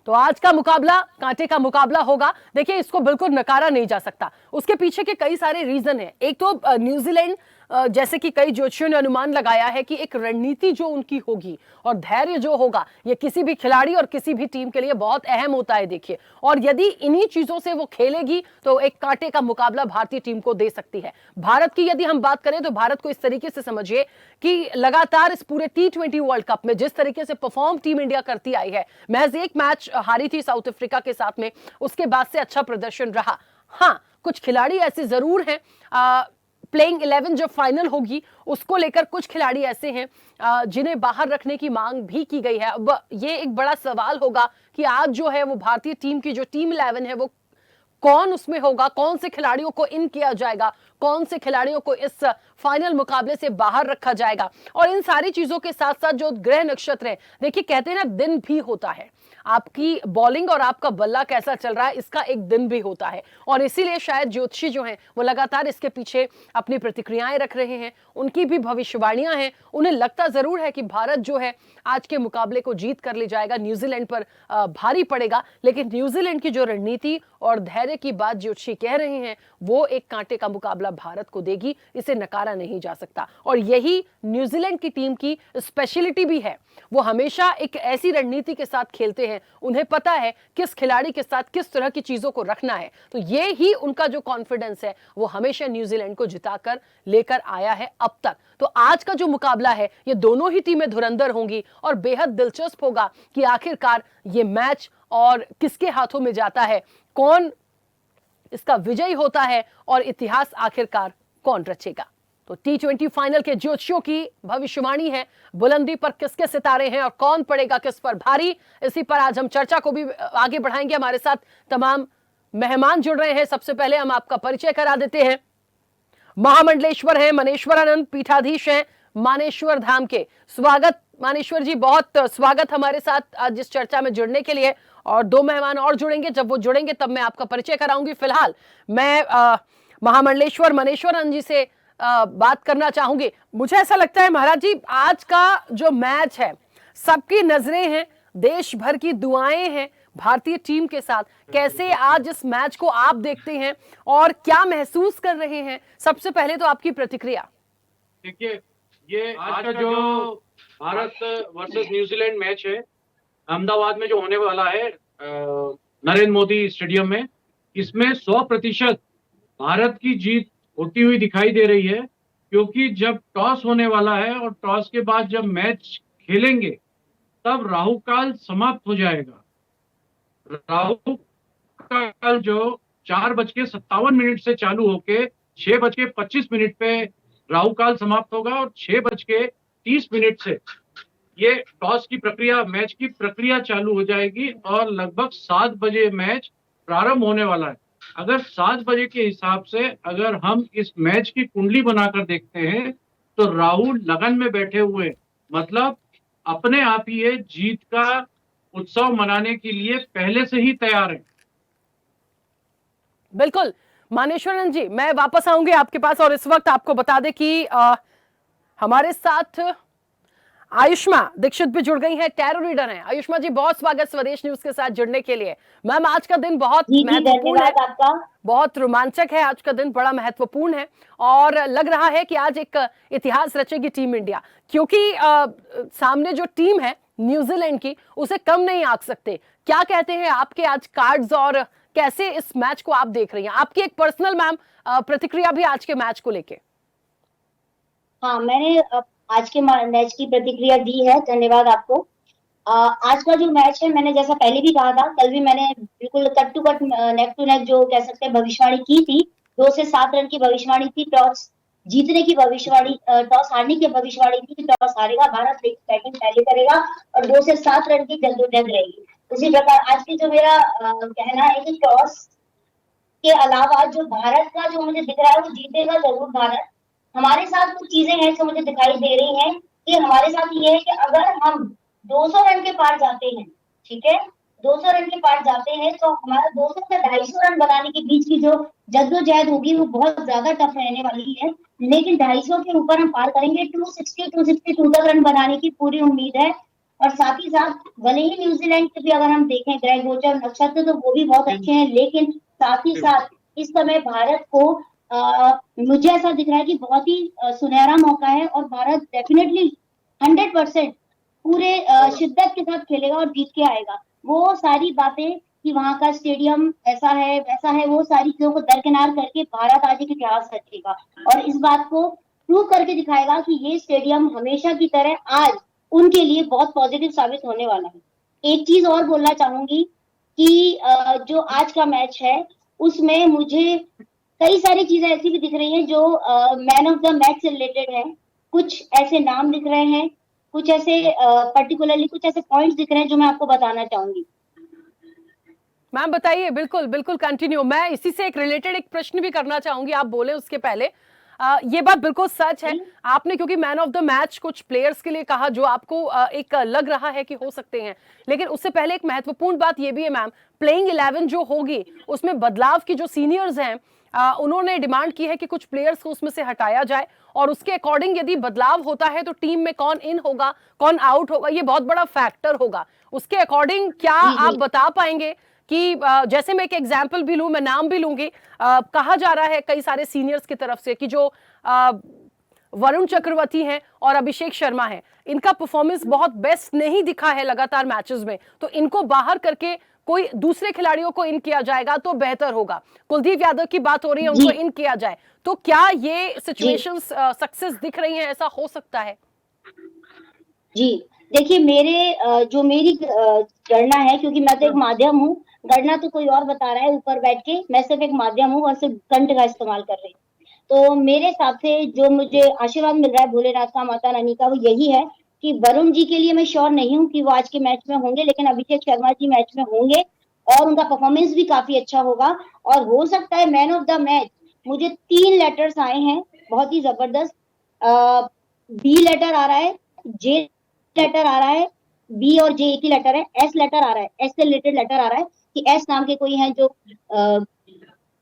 तो आज का मुकाबला कांटे का मुकाबला होगा। देखिए, इसको बिल्कुल नकारा नहीं जा सकता। उसके पीछे के कई सारे रीजन हैं। एक तो न्यूजीलैंड, जैसे कि कई ज्योतिषियों ने अनुमान लगाया है कि एक रणनीति जो उनकी होगी और धैर्य जो होगा, ये किसी भी खिलाड़ी और किसी भी टीम के लिए बहुत अहम होता है। देखिए, और यदि इन्हीं चीजों से वो खेलेगी तो एक कांटे का मुकाबला भारतीय टीम को दे सकती है। भारत की यदि हम बात करें तो भारत को इस तरीके से समझिए कि लगातार इस पूरे T20 वर्ल्ड कप में जिस तरीके से परफॉर्म टीम इंडिया करती आई है, महज एक मैच हारी थी साउथ अफ्रीका के साथ में, उसके बाद से अच्छा प्रदर्शन रहा। हाँ, कुछ खिलाड़ी ऐसे जरूर हैं, प्लेइंग 11 जब फाइनल होगी उसको लेकर कुछ खिलाड़ी ऐसे हैं जिन्हें बाहर रखने की मांग भी की गई है। अब ये एक बड़ा सवाल होगा कि आज जो है वो भारतीय टीम की जो टीम 11 है वो कौन उसमें होगा, कौन से खिलाड़ियों को इन किया जाएगा, कौन से खिलाड़ियों को इस फाइनल मुकाबले से बाहर रखा जाएगा। और इन सारी चीजों के साथ साथ जो ग्रह नक्षत्र है, देखिए कहते हैं ना, दिन भी होता है। आपकी बॉलिंग और आपका बल्ला कैसा चल रहा है, इसका एक दिन भी होता है। और इसीलिए शायद ज्योतिषी जो हैं वो लगातार इसके पीछे अपनी प्रतिक्रियाएं रख रहे हैं। उनकी भी भविष्यवाणियां हैं। उन्हें लगता जरूर है कि भारत जो है आज के मुकाबले को जीत कर ले जाएगा, न्यूजीलैंड पर भारी पड़ेगा। लेकिन न्यूजीलैंड की जो रणनीति और धैर्य की बात ज्योतिषी कह रहे हैं वो एक कांटे का मुकाबला भारत को देगी, इसे नकारा नहीं जा सकता। और यही न्यूजीलैंड की टीम की स्पेशलिटी भी है। वो हमेशा एक ऐसी रणनीति के साथ खेलते हैं, उन्हें पता है किस खिलाड़ी के साथ किस तरह की चीजों को रखना है। तो ये ही उनका जो कॉन्फिडेंस है वो हमेशा न्यूजीलैंड को जिताकर लेकर आया है अब तक। तो आज का जो मुकाबला है ये दोनों ही टीमें धुरंधर होंगी और बेहद दिलचस्प होगा कि आखिरकार ये मैच और किसके हाथों में जाता है, कौन इसका विजयी होता है और इतिहास आखिरकार कौन रचेगा। तो T20 फाइनल के ज्योतिषियों की भविष्यवाणी है, बुलंदी पर किसके सितारे हैं और कौन पड़ेगा किस पर भारी। इसी पर आज हम चर्चा को भी आगे बढ़ाएंगे। हमारे साथ तमाम मेहमान जुड़ रहे हैं। सबसे पहले हम आपका परिचय करा देते हैं। महामंडलेश्वर हैं मनेश्वरानंद, पीठाधीश हैं मानेश्वर धाम के। स्वागत मानेश्वर जी, बहुत स्वागत हमारे साथ आज इस चर्चा में जुड़ने के लिए। और दो मेहमान और जुड़ेंगे, जब वो जुड़ेंगे तब मैं आपका परिचय कराऊंगी। फिलहाल मैं महामंडलेश्वर मनेश्वरानंद जी से बात करना चाहूंगी। मुझे ऐसा लगता है महाराज जी, आज का जो मैच है सबकी नजरें हैं, देश भर की दुआएं हैं भारतीय टीम के साथ। कैसे आज इस मैच को आप देखते हैं और क्या महसूस कर रहे हैं? सबसे पहले तो आपकी प्रतिक्रिया। देखिए, ये आज का जो भारत वर्सेस न्यूजीलैंड मैच है अहमदाबाद में जो होने वाला है नरेंद्र मोदी स्टेडियम में, इसमें 100% भारत की जीत होती हुई दिखाई दे रही है। क्योंकि जब टॉस होने वाला है और टॉस के बाद जब मैच खेलेंगे तब राहु काल समाप्त हो जाएगा। राहु काल जो 4:57 से चालू होके 6:25 पे राहु काल समाप्त होगा और 6:30 से ये टॉस की प्रक्रिया, मैच की प्रक्रिया चालू हो जाएगी और लगभग 7 बजे मैच प्रारंभ होने वाला है। अगर 7 बजे के हिसाब से अगर हम इस मैच की कुंडली बनाकर देखते हैं तो राहुल लगन में बैठे हुए, मतलब अपने आप ही ये जीत का उत्सव मनाने के लिए पहले से ही तैयार है। बिल्कुल मानेश्वरन जी, मैं वापस आऊंगी आपके पास और इस वक्त आपको बता दें कि हमारे साथ आयुष्मा दीक्षित भी जुड़ गई है, टैरो रीडर हैं। आयुष्मा जी, बहुत स्वागत स्वदेश न्यूज के साथ जुड़ने के लिए। मैम, आज का दिन बहुत महत्वपूर्ण है, बहुत रोमांचक है। आज का दिन बड़ा महत्वपूर्ण है और लग रहा है कि आज एक इतिहास रचेगी टीम इंडिया, क्योंकि सामने जो टीम है न्यूजीलैंड की, उसे कम नहीं आंक सकते। क्या कहते हैं आपके आज कार्ड्स और कैसे इस मैच को आप देख रही हैं? आपकी एक पर्सनल मैम प्रतिक्रिया भी आज के मैच को लेके। हाँ, मैंने आज के मैच की प्रतिक्रिया दी है, धन्यवाद आपको। आज का जो मैच है, मैंने जैसा पहले भी कहा था, कल भी मैंने बिल्कुल cut to cut, neck to neck जो कह सकते हैं भविष्यवाणी की थी। 2 से 7 रन की भविष्यवाणी थी, टॉस जीतने की भविष्यवाणी, टॉस हारने की भविष्यवाणी थी कि टॉस हारेगा भारत, बैटिंग पहले करेगा और 2 से 7 रन की जद्दोजहद रहेगी। उसी प्रकार आज की जो मेरा कहना है कि टॉस के अलावा जो भारत का जो मुझे दिख रहा है वो जीतेगा जरूर भारत। हमारे साथ कुछ चीजें हैं जो मुझे दिखाई दे रही हैं कि हमारे साथ ये है कि अगर हम 200 रन के पार जाते हैं, ठीक है, 200 रन के पार जाते हैं तो हमारा 200 से 250 रन बनाने के बीच की जो जद्दोजहद होगी वो बहुत ज्यादा टफ रहने वाली है। लेकिन 250 के ऊपर हम पार करेंगे, 260 262 तक रन बनाने की पूरी उम्मीद है। और साथ ही साथ भले ही न्यूजीलैंड के भी अगर हम देखें ग्रेग गोचर नक्षत्र तो वो भी बहुत अच्छे हैं, लेकिन साथ ही साथ इस समय भारत को मुझे ऐसा दिख रहा है कि बहुत ही सुनहरा मौका है और भारत डेफिनेटली 100% पूरे शिद्दत के साथ खेलेगा और जीत के आएगा। वो सारी बातें कि वहां का स्टेडियम ऐसा है वैसा है, वो सारी चीजों को दरकिनार करके भारत आज एक इतिहास रचेगा और इस बात को प्रूव करके दिखाएगा कि ये स्टेडियम हमेशा की तरह आज उनके लिए बहुत पॉजिटिव साबित होने वाला है। एक चीज और बोलना चाहूंगी कि जो आज का मैच है उसमें मुझे कई सारी चीजें ऐसी भी दिख रही हैं जो मैन ऑफ द मैच से रिलेटेड है। कुछ ऐसे नाम दिख रहे हैं, कुछ ऐसे पर्टिकुलरली कुछ ऐसे पॉइंट्स दिख रहे हैं जो मैं आपको बताना चाहूंगी। मैम बताइए, बिल्कुल बिल्कुल कंटिन्यू। मैं इसी से एक रिलेटेड एक प्रश्न भी करना चाहूंगी, आप बोले उसके पहले। ये बात बिल्कुल सच है, आपने क्योंकि मैन ऑफ द मैच कुछ प्लेयर्स के लिए कहा जो आपको एक लग रहा है कि हो सकते हैं, लेकिन उससे पहले एक महत्वपूर्ण बात ये भी है मैम, प्लेइंग 11 जो होगी उसमें बदलाव की जो सीनियर्स हैं उन्होंने डिमांड की है कि कुछ प्लेयर्स को उसमें से हटाया जाए और उसके अकॉर्डिंग यदि बदलाव होता है तो टीम में कौन इन होगा कौन आउट होगा ये बहुत बड़ा फैक्टर होगा। उसके अकॉर्डिंग क्या आप बता पाएंगे कि जैसे मैं एक एग्जाम्पल भी लूं, मैं नाम भी लूंगी, कहा जा रहा है कई सारे सीनियर्स की तरफ से कि जो वरुण चक्रवर्ती हैं और अभिषेक शर्मा हैं, इनका परफॉर्मेंस बहुत बेस्ट नहीं दिखा है लगातार मैचेस में, तो इनको बाहर करके कोई दूसरे खिलाड़ियों को इन किया जाएगा तो बेहतर होगा। कुलदीप यादव की बात हो रही है, उनको इन किया जाए, तो क्या ये सिचुएशंस सक्सेस दिख रही हैं, ऐसा हो सकता है? जी देखिए, जो मेरी गणना है, क्योंकि मैं तो एक माध्यम हूँ, गणना तो कोई और बता रहा है ऊपर बैठ के, मैं सिर्फ एक माध्यम हूँ और सिर्फ कंठ का इस्तेमाल कर रही हूँ। तो मेरे हिसाब से जो मुझे आशीर्वाद मिल रहा है भोलेनाथ का, माता रानी का, वो यही है कि वरुण जी के लिए मैं श्योर नहीं हूँ कि वो आज के मैच में होंगे, लेकिन अभिषेक शर्मा जी मैच में होंगे और उनका परफॉर्मेंस भी काफी अच्छा होगा। और हो सकता है मैन ऑफ द मैच, मुझे 3 लेटर्स आए हैं बहुत ही जबरदस्त। बी लेटर आ रहा है, जे लेटर आ रहा है, बी और जे एक ही लेटर है, एस लेटर आ रहा है, एस से रिलेटेड लेटर आ रहा है कि एस नाम के कोई हैं जो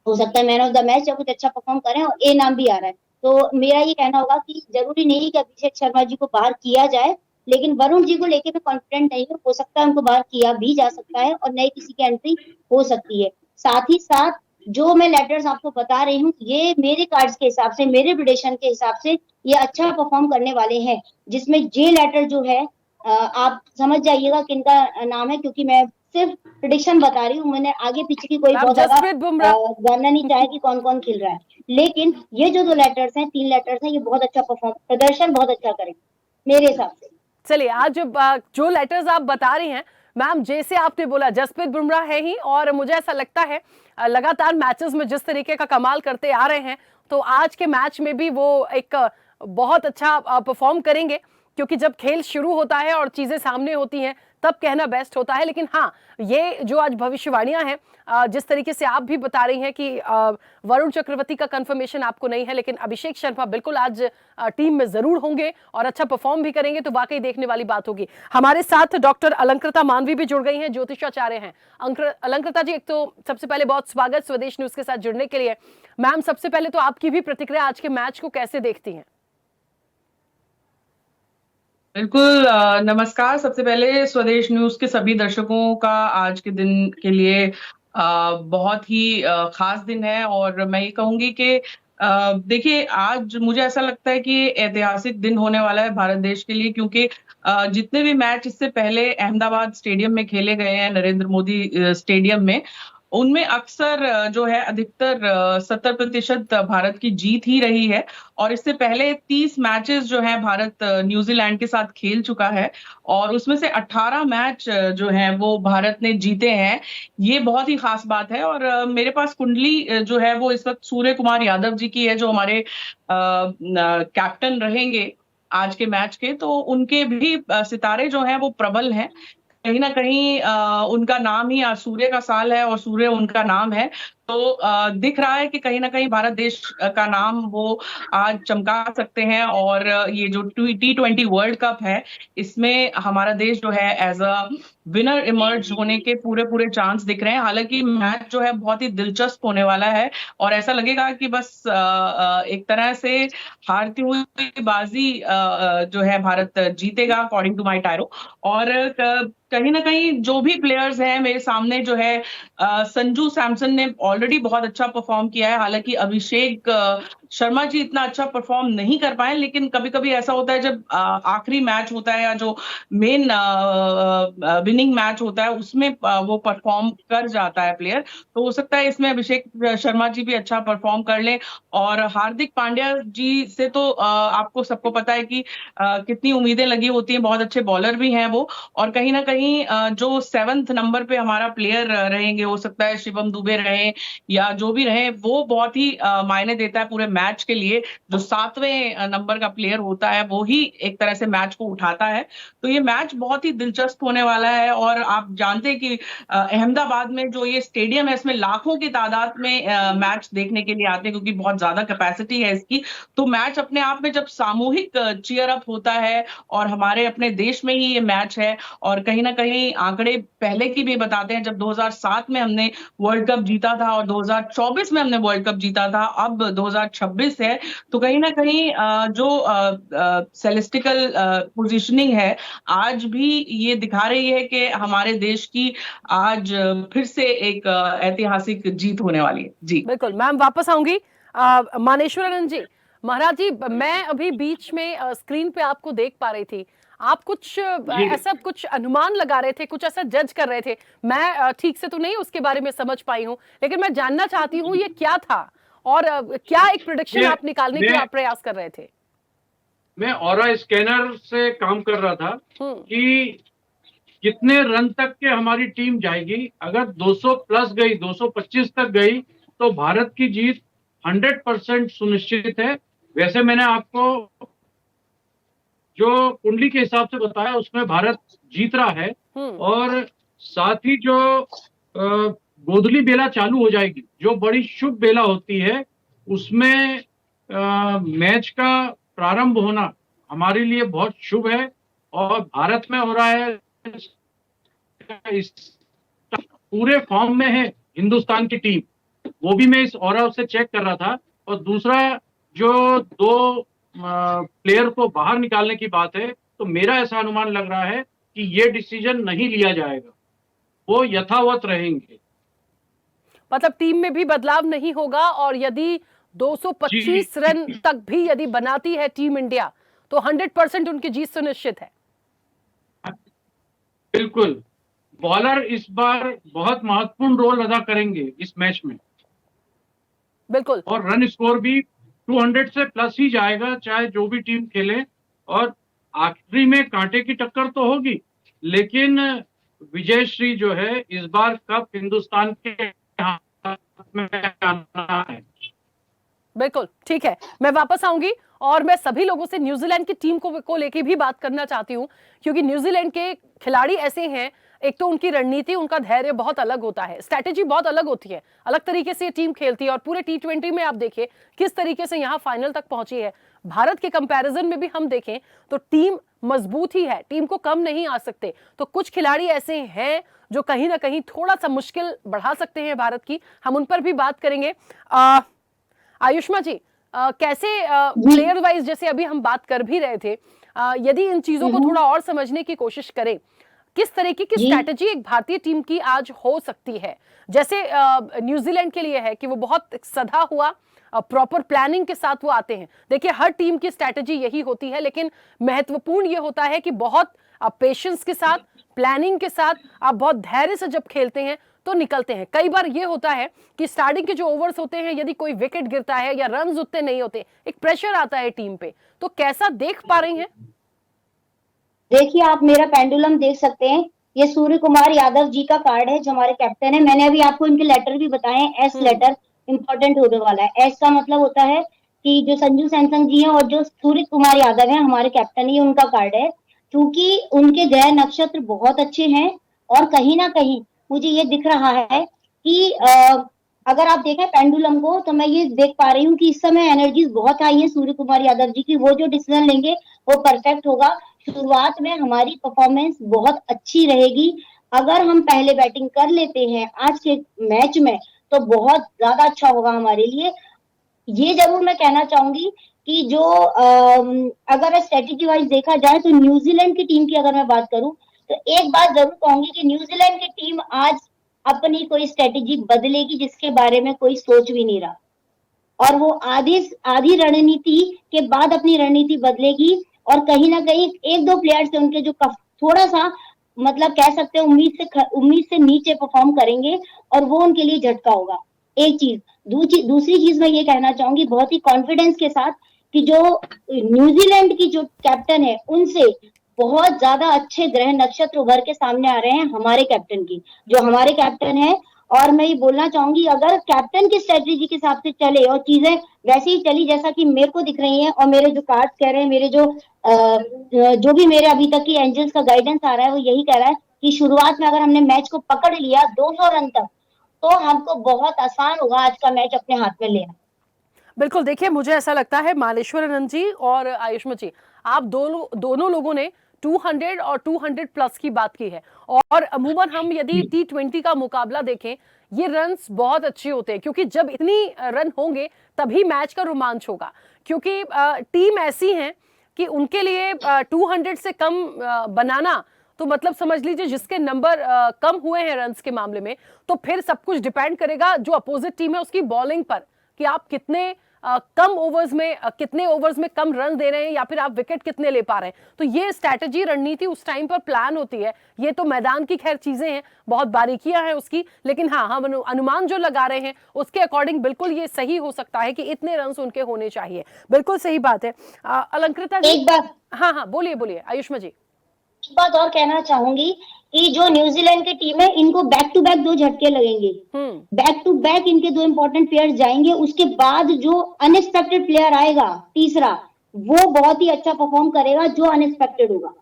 हो सकता है मैन ऑफ द मैच या कुछ अच्छा परफॉर्म करें, और ए नाम भी आ रहा है। तो मेरा ये कहना होगा कि जरूरी नहीं कि अभिषेक शर्मा जी को बाहर किया जाए, लेकिन वरुण जी को लेके मैं कॉन्फिडेंट नहीं हूँ, हो सकता है उनको बाहर किया भी जा सकता है और नई किसी की एंट्री हो सकती है। साथ ही साथ जो मैं लेटर्स आपको बता रही हूँ, ये मेरे कार्ड्स के हिसाब से, मेरे प्रेडिक्शन के हिसाब से ये अच्छा परफॉर्म करने वाले हैं, जिसमें जे लेटर जो है आप समझ जाइएगा किनका नाम है, क्योंकि मैं सिर्फ प्रेडिक्शन बता रही हूँ, मैंने आगे पीछे की कोई बहुत ज्यादा जानना नहीं चाहे कि कौन कौन खेल रहा है। लेकिन ये जो 2 लेटर्स हैं, 3 लेटर्स हैं, ये बहुत अच्छा प्रदर्शन बहुत अच्छा करेंगे मेरे हिसाब से। चलिए, आज जो लेटर्स आप बता रही हैं मैम, जैसे आपने बोला जसप्रीत बुमराह है ही, और मुझे ऐसा लगता है लगातार मैचेस में जिस तरीके का कमाल करते आ रहे हैं, तो आज के मैच में भी वो एक बहुत अच्छा परफॉर्म करेंगे, क्योंकि जब खेल शुरू होता है और चीजें सामने होती हैं तब कहना बेस्ट होता है। लेकिन हाँ, ये जो आज भविष्यवाणियां हैं, जिस तरीके से आप भी बता रही हैं कि वरुण चक्रवर्ती का कंफर्मेशन आपको नहीं है, लेकिन अभिषेक शर्मा बिल्कुल आज टीम में जरूर होंगे और अच्छा परफॉर्म भी करेंगे, तो वाकई देखने वाली बात होगी। हमारे साथ डॉक्टर अलंकृता मानवी भी जुड़ गई हैं, ज्योतिषाचार्य हैं। अलंकृता जी, एक तो सबसे पहले बहुत स्वागत स्वदेश न्यूज के साथ जुड़ने के लिए। मैम, सबसे पहले तो आपकी भी प्रतिक्रिया, आज के मैच को कैसे देखती हैं? बिल्कुल, नमस्कार। सबसे पहले स्वदेश न्यूज के सभी दर्शकों का आज के दिन के लिए बहुत ही खास दिन है, और मैं ये कहूंगी कि देखिए, आज मुझे ऐसा लगता है कि ऐतिहासिक दिन होने वाला है भारत देश के लिए, क्योंकि जितने भी मैच इससे पहले अहमदाबाद स्टेडियम में खेले गए हैं, नरेंद्र मोदी स्टेडियम में, उनमें अक्सर जो है अधिकतर 70% भारत की जीत ही रही है। और इससे पहले 30 मैचेस जो है भारत न्यूजीलैंड के साथ खेल चुका है, और उसमें से 18 मैच जो है वो भारत ने जीते हैं। ये बहुत ही खास बात है। और मेरे पास कुंडली जो है वो इस वक्त सूर्य कुमार यादव जी की है, जो हमारे कैप्टन रहेंगे आज के मैच के। तो उनके भी सितारे जो हैं वो प्रबल हैं, कहीं ना कहीं उनका नाम ही आज सूर्य का साल है और सूर्य उनका नाम है। तो दिख रहा है कि कहीं ना कहीं भारत देश का नाम वो आज चमका सकते हैं। और ये जो T20 वर्ल्ड कप है, इसमें हमारा देश जो है एज अ विनर इमर्ज होने के पूरे पूरे चांस दिख रहे हैं। हालांकि मैच जो है बहुत ही दिलचस्प होने वाला है और ऐसा लगेगा कि बस एक तरह से हारती हुई बाजी जो है भारत जीतेगा अकॉर्डिंग टू माय टायरो। और कहीं ना कहीं जो भी प्लेयर्स हैं मेरे सामने जो है संजू सैमसन ने ऑलरेडी बहुत अच्छा परफॉर्म किया है। हालांकि अभिषेक शर्मा जी इतना अच्छा परफॉर्म नहीं कर पाए, लेकिन कभी कभी ऐसा होता है जब आखिरी मैच होता है या जो मेन विनिंग मैच होता है उसमें वो परफॉर्म कर जाता है प्लेयर, तो हो सकता है इसमें अभिषेक शर्मा जी भी अच्छा परफॉर्म कर लें। और हार्दिक पांड्या जी से तो आपको सबको पता है कि कितनी उम्मीदें लगी होती हैं, बहुत अच्छे बॉलर भी हैं वो। और कहीं ना कहीं जो 7th नंबर पे हमारा प्लेयर रहेंगे, हो सकता है शिवम दुबे रहे या जो भी रहे, वो बहुत ही मायने देता है पूरे मैच के लिए। जो 7वें नंबर का प्लेयर होता है वो ही एक तरह से मैच को उठाता है। तो ये मैच बहुत ही दिलचस्प होने वाला है। और आप जानते हैं कि अहमदाबाद में जो ये स्टेडियम है इसमें लाखों की तादाद में मैच देखने के लिए आते हैं, क्योंकि बहुत ज्यादा कैपेसिटी है इसकी। तो मैच अपने आप में जब सामूहिक चीयर अप होता है और हमारे अपने देश में ही ये मैच है, और कहीं ना कहीं आंकड़े पहले की भी बताते हैं, जब 2007 में हमने वर्ल्ड कप जीता था और 2024 में हमने वर्ल्ड कप जीता था, अब 2026 है, तो कहीं ना कहीं जो सेलेस्टिकल पोजीशनिंग है आज भी ये दिखा रही है कि हमारे देश की आज फिर से एक ऐतिहासिक जीत होने वाली है। जी बिल्कुल मैम, वापस आऊंगी। मानेश्वरन जी, महाराज जी, मैं अभी बीच में स्क्रीन पे आपको देख पा रही थी, आप कुछ जी ऐसा कुछ अनुमान लगा रहे थे, कुछ ऐसा जज कर रहे थे। मैं ठीक से तो नहीं उसके बारे में समझ पाई हूँ, लेकिन मैं जानना चाहती हूँ ये क्या था और क्या एक प्रेडिक्शन मैं आप निकालने की आप प्रयास कर रहे थे। मैं ऑरा स्कैनर से काम कर रहा था कि कितने रन तक के हमारी टीम जाएगी। अगर 200 प्लस गई, 225 तक गई, तो भारत की जीत 100% सुनिश्चित है। वैसे मैंने आपको जो कुंडली के हिसाब से बताया उसमें भारत जीत रहा है। और साथ ही जो गोधली बेला चालू हो जाएगी, जो बड़ी शुभ बेला होती है, उसमें मैच का प्रारंभ होना हमारे लिए बहुत शुभ है। और भारत में हो रहा है, इस पूरे फॉर्म में है हिंदुस्तान की टीम, वो भी मैं इस ऑरा से चेक कर रहा था। और दूसरा, जो दो प्लेयर को बाहर निकालने की बात है, तो मेरा ऐसा अनुमान लग रहा है कि ये डिसीजन नहीं लिया जाएगा, वो यथावत रहेंगे। मतलब टीम में भी बदलाव नहीं होगा, और यदि 225 रन तक भी यदि बनाती है टीम इंडिया, तो 100% उनकी जीत सुनिश्चित है। बिल्कुल, बॉलर इस बार बहुत महत्वपूर्ण रोल अदा करेंगे इस मैच में। बिल्कुल, और रन स्कोर भी 200 से प्लस ही जाएगा, चाहे जो भी टीम खेले। और आखिरी में कांटे की टक्कर तो होगी, लेकिन विजयश्री जो है, इस बार कप हिंदुस्तान के हाथ में आना है। बिल्कुल ठीक है, मैं वापस आऊंगी और मैं सभी लोगों से न्यूजीलैंड की टीम को लेके भी बात करना चाहती हूं, क्योंकि न्यूजीलैंड के खिलाड़ी ऐसे हैं, एक तो उनकी रणनीति, उनका धैर्य बहुत अलग होता है, स्ट्रैटेजी बहुत अलग होती है, अलग तरीके से ये टीम खेलती है। और पूरे T20 में आप देखिए किस तरीके से यहाँ फाइनल तक पहुंची है। भारत के कंपैरिजन में भी हम देखें तो टीम मजबूत ही है, टीम को कम नहीं आ सकते। तो कुछ खिलाड़ी ऐसे हैं जो कहीं ना कहीं थोड़ा सा मुश्किल बढ़ा सकते हैं भारत की, हम उन पर भी बात करेंगे। आयुष्मा जी, कैसे प्लेयर वाइज जैसे अभी हम बात कर भी रहे थे, यदि इन चीजों को थोड़ा और समझने की कोशिश करें, किस तरीके की स्ट्रैटेजी एक भारतीय टीम की आज हो सकती है। जैसे न्यूजीलैंड के लिए है कि वो बहुत सधा हुआ प्रॉपर प्लानिंग के साथ वो आते हैं। देखिए हर टीम की स्ट्रैटेजी यही होती है, लेकिन महत्वपूर्ण ये होता है कि बहुत पेशेंस के साथ, प्लानिंग के साथ, आप बहुत धैर्य से जब खेलते हैं तो निकलते हैं। कई बार ये होता है कि स्टार्टिंग के जो ओवर्स होते हैं, यदि कोई विकेट गिरता है या रन्स उतने नहीं होते, एक प्रेशर आता है टीम पे, तो कैसा देख पा रही हैं? देखिए, आप मेरा पेंडुलम देख सकते हैं, ये सूर्य कुमार यादव जी का कार्ड है जो हमारे कैप्टन है। मैंने अभी आपको इनके लेटर भी बताए, एस लेटर इंपॉर्टेंट होने वाला है। एस का मतलब होता है कि जो संजू सैमसन जी हैं और जो सूर्य कुमार यादव हैं हमारे कैप्टन, ये उनका कार्ड है, क्योंकि उनके ग्रह नक्षत्र बहुत अच्छे हैं। और कहीं ना कहीं मुझे ये दिख रहा है कि अगर आप देखें पेंडुलम को तो मैं ये देख पा रही हूँ कि इस समय एनर्जीज बहुत हाई है सूर्य कुमार यादव जी की। वो जो डिसीजन लेंगे वो परफेक्ट होगा। शुरुआत में हमारी परफॉर्मेंस बहुत अच्छी रहेगी। अगर हम पहले बैटिंग कर लेते हैं आज के मैच में तो बहुत ज्यादा अच्छा होगा हमारे लिए। ये जरूर मैं कहना चाहूंगी कि जो अगर स्ट्रेटेजी वाइज देखा जाए तो न्यूजीलैंड की टीम की अगर मैं बात करूं तो एक बात जरूर कहूंगी कि न्यूजीलैंड की टीम आज अपनी कोई स्ट्रेटेजी बदलेगी जिसके बारे में कोई सोच भी नहीं रहा, और वो आधी आधी रणनीति के बाद अपनी रणनीति बदलेगी। और कहीं ना कहीं एक दो प्लेयर्स से उनके जो थोड़ा सा मतलब कह सकते हैं उम्मीद से नीचे परफॉर्म करेंगे और वो उनके लिए झटका होगा। एक चीज। दूसरी चीज मैं ये कहना चाहूंगी बहुत ही कॉन्फिडेंस के साथ कि जो न्यूजीलैंड की जो कैप्टन है उनसे बहुत ज्यादा अच्छे ग्रह नक्षत्र उभर के सामने आ रहे हैं हमारे कैप्टन की, जो हमारे कैप्टन है। और मैं ये बोलना चाहूंगी अगर कैप्टन की स्ट्रेटेजी के हिसाब से चले और चीजें वैसे ही चली जैसा कि मेरे को दिख रही हैं और मेरे जो कार्ड्स कह रहे हैं, मेरे जो भी मेरे अभी तक की एंजल्स का गाइडेंस आ रहा है वो यही कह रहा है कि शुरुआत में अगर हमने मैच को पकड़ लिया 200 रन तक तो हमको बहुत आसान होगा आज का मैच अपने हाथ में लेना। बिल्कुल, देखिए मुझे ऐसा लगता है मालेश्वर आनंद जी और आयुष्मान जी, आप दोनों लोगों ने 200 और 200 प्लस की बात की है। और अमूमन हम यदि T20 का मुकाबला देखें, ये रन्स बहुत अच्छे होते हैं क्योंकि जब इतनी रन होंगे तभी मैच का रोमांच होगा। क्योंकि टीम ऐसी है कि उनके लिए 200 से कम बनाना तो मतलब समझ लीजिए जिसके नंबर कम हुए हैं रन्स के मामले में, तो फिर सब कुछ डिपेंड करेगा जो अपोजिट टीम है उसकी बॉलिंग पर कि आप कितने कम ओवर्स में कितने ओवर्स में कम रन दे रहे हैं या फिर आप विकेट कितने ले पा रहे हैं। तो ये स्ट्रैटेजी रणनीति उस टाइम पर प्लान होती है। ये तो मैदान की खैर चीजें हैं, बहुत बारीकियां हैं उसकी, लेकिन हाँ हम अनुमान जो लगा रहे हैं उसके अकॉर्डिंग बिल्कुल ये सही हो सकता है कि इतने रन उनके होने चाहिए। बिल्कुल सही बात है। अलंकृता जी, एक बात हाँ हाँ बोलिए बोलिए आयुष्मा जी। एक बात और कहना चाहूंगी कि जो न्यूजीलैंड की टीम है इनको बैक टू बैक 2 झटके लगेंगे। बैक टू बैक इनके 2 इंपॉर्टेंट प्लेयर्स जाएंगे, उसके बाद जो अनएक्सपेक्टेड प्लेयर आएगा तीसरा वो बहुत ही अच्छा परफॉर्म करेगा जो अनएक्सपेक्टेड होगा।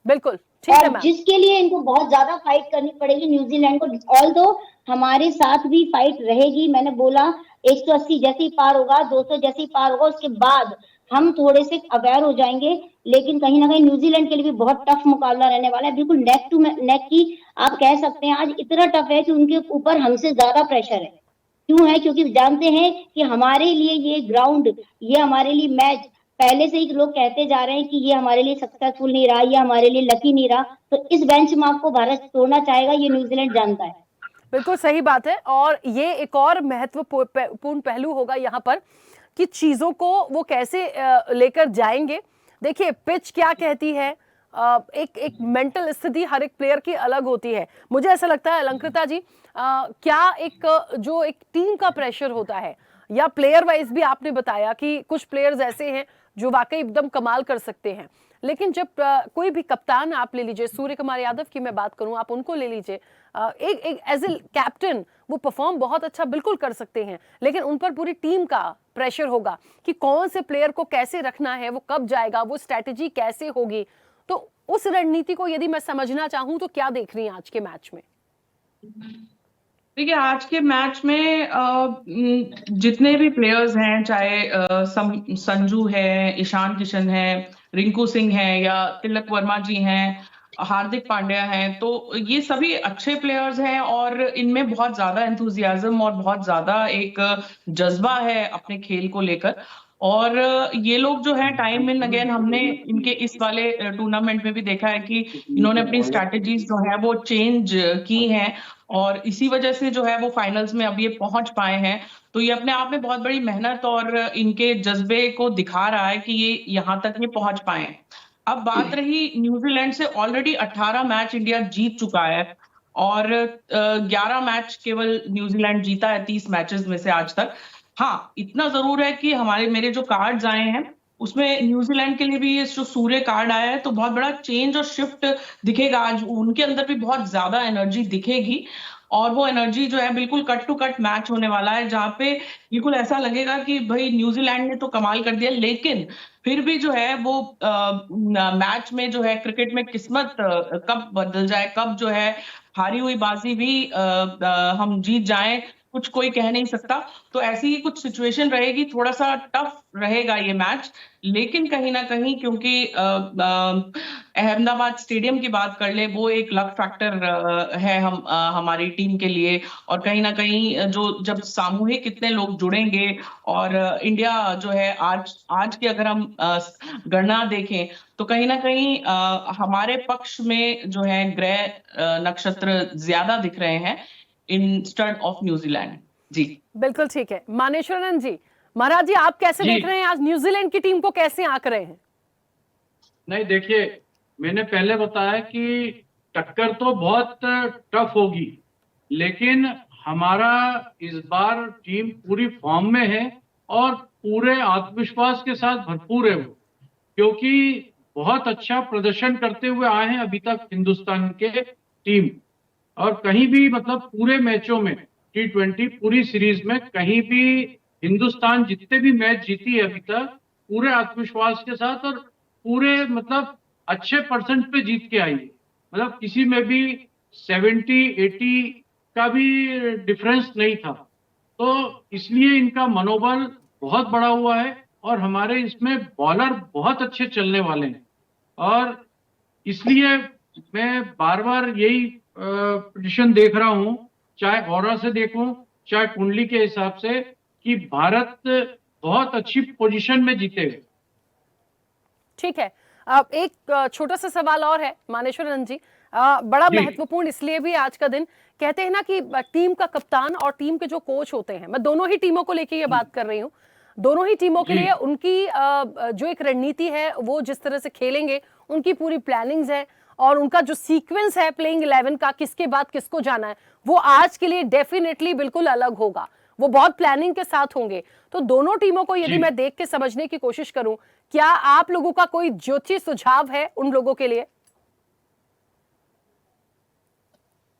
बिल्कुल ठीक है और मैम। जिसके लिए इनको बहुत ज्यादा फाइट करनी पड़ेगी न्यूजीलैंड को। ऑल दो हमारे साथ भी फाइट रहेगी। मैंने बोला 180 जैसे ही पार होगा, 200 जैसे ही पार होगा उसके बाद हम थोड़े से अवेयर हो जाएंगे। लेकिन कहीं ना कहीं न्यूजीलैंड के लिए भी बहुत टफ मुकाबला रहने वाला है। बिल्कुल नेक टू नेक की आप कह सकते हैं। आज इतना टफ है कि उनके ऊपर हमसे ज्यादा प्रेशर है। क्यों है? क्योंकि जानते हैं कि हमारे लिए ये ग्राउंड, ये हमारे लिए मैच पहले से ही लोग कहते जा रहे हैं कि ये हमारे लिए सक्सेसफुल नहीं रहा, ये हमारे लिए लकी नहीं रहा। तो इस बेंचमार्क को भारत तोड़ना चाहेगा, ये न्यूजीलैंड जानता है। बिल्कुल सही बात है। और ये एक और महत्वपूर्ण पहलू होगा यहाँ पर कि चीजों को वो कैसे लेकर जाएंगे। देखिए पिच क्या कहती है, एक मेंटल स्थिति हर एक प्लेयर की अलग होती है। मुझे ऐसा लगता है अलंकृता जी, क्या जो एक टीम का प्रेशर होता है या प्लेयर वाइज भी आपने बताया कि कुछ प्लेयर्स ऐसे हैं जो वाकई एकदम कमाल कर सकते हैं, लेकिन जब कोई भी कप्तान आप ले लीजिए, सूर्य कुमार यादव की मैं बात करूं, आप उनको ले लीजिए, एक एज ए कैप्टन वो परफॉर्म बहुत अच्छा बिल्कुल कर सकते हैं, लेकिन उन पर पूरी टीम का प्रेशर होगा कि कौन से प्लेयर को कैसे रखना है, वो कब जाएगा, वो स्ट्रैटेजी कैसे होगी। तो उस रणनीति को यदि मैं समझना चाहूं तो क्या देख रही हैं आज के मैच में? देखिए आज के मैच में जितने भी प्लेयर्स हैं, चाहे संजू है, ईशान किशन है, रिंकू सिंह है या तिलक वर्मा जी हैं, हार्दिक पांड्या हैं, तो ये सभी अच्छे प्लेयर्स हैं और इनमें बहुत ज्यादा एंथुजियाज्म और बहुत ज्यादा एक जज्बा है अपने खेल को लेकर। और ये लोग जो है टाइम एंड अगेन हमने इनके इस वाले टूर्नामेंट में भी देखा है कि इन्होंने अपनी स्ट्रैटेजीज जो है वो चेंज की हैं और इसी वजह से जो है वो फाइनल्स में अब ये पहुंच पाए हैं। तो ये अपने आप में बहुत बड़ी मेहनत और इनके जज्बे को दिखा रहा है कि ये यहाँ तक ये पहुंच पाए हैं। अब बात रही न्यूजीलैंड से, ऑलरेडी 18 मैच इंडिया जीत चुका है और 11 मैच केवल न्यूजीलैंड जीता है 30 मैचेस में से आज तक। हाँ, इतना जरूर है कि मेरे जो कार्ड्स आए हैं उसमें न्यूजीलैंड के लिए भी ये जो सूर्य कार्ड आया है तो बहुत बड़ा चेंज और शिफ्ट दिखेगा। आज उनके अंदर भी बहुत ज्यादा एनर्जी दिखेगी और वो एनर्जी जो है बिल्कुल कट टू कट मैच होने वाला है, जहां पे बिल्कुल ऐसा लगेगा कि भाई न्यूजीलैंड ने तो कमाल कर दिया, लेकिन फिर भी जो है वो मैच में जो है क्रिकेट में किस्मत कब बदल जाए, कब जो है हारी हुई बाजी भी हम जीत जाएं, कुछ कोई कह नहीं सकता। तो ऐसी ही कुछ सिचुएशन रहेगी, थोड़ा सा टफ रहेगा ये मैच, लेकिन कहीं ना कहीं क्योंकि अहमदाबाद स्टेडियम की बात कर ले, वो एक लक फैक्टर है हमारी टीम के लिए। और कहीं ना कहीं जो जब सामूहिक इतने लोग जुड़ेंगे और इंडिया जो है आज की अगर हम गणना देखें तो कहीं ना कहीं हमारे पक्ष में जो है ग्रह नक्षत्र ज्यादा दिख रहे हैं इंस्टेड ऑफ न्यूजीलैंड। जी बिल्कुल ठीक है। मानेश्वरन जी, महाराज जी, आप कैसे जी। देख रहे हैं आज न्यूजीलैंड की टीम को, कैसे आंक रहे हैं? नहीं, देखिए, मैंने पहले बताया कि टक्कर तो बहुत टफ होगी, लेकिन हमारा इस बार टीम पूरी फॉर्म में है और पूरे आत्मविश्वास के साथ भरपूर है वो, क्योंकि बहुत अच्छा प्रदर्शन करते हुए आए हैं अभी तक हिंदुस्तान के टीम। और कहीं भी मतलब पूरे मैचों में T20 पूरी सीरीज में कहीं भी हिंदुस्तान जितने भी मैच जीती है अभी तक पूरे आत्मविश्वास के साथ और पूरे मतलब अच्छे परसेंट पे जीत के आई है। मतलब किसी में भी 70-80 का भी डिफरेंस नहीं था। तो इसलिए इनका मनोबल बहुत बड़ा हुआ है और हमारे इसमें बॉलर बहुत अच्छे चलने वाले हैं। और इसलिए मैं बार बार यही पोजीशन देख रहा हूं, चाहे ऑरा से देखूं चाहे कुंडली के हिसाब से, कि भारत बहुत अच्छी पोजीशन में जीतेगा। ठीक है। अब एक छोटा सा सवाल और है मानेश्वरन जी, बड़ा जी। महत्वपूर्ण इसलिए भी आज का दिन, कहते हैं ना कि टीम का कप्तान और टीम के जो कोच होते हैं, मैं दोनों ही टीमों को लेके ये बात कर रही हूँ, दोनों ही टीमों के जी। लिए उनकी जो एक रणनीति है, वो जिस तरह से खेलेंगे, उनकी पूरी प्लानिंग्स है और उनका जो सीक्वेंस है प्लेइंग 11 का, किसके बाद किसको जाना है, वो आज के लिए डेफिनेटली बिल्कुल अलग होगा, वो बहुत प्लानिंग के साथ होंगे। तो दोनों टीमों को यदि जी। मैं देख के समझने की कोशिश करूं, क्या आप लोगों का कोई ज्योतिष सुझाव है उन लोगों के लिए?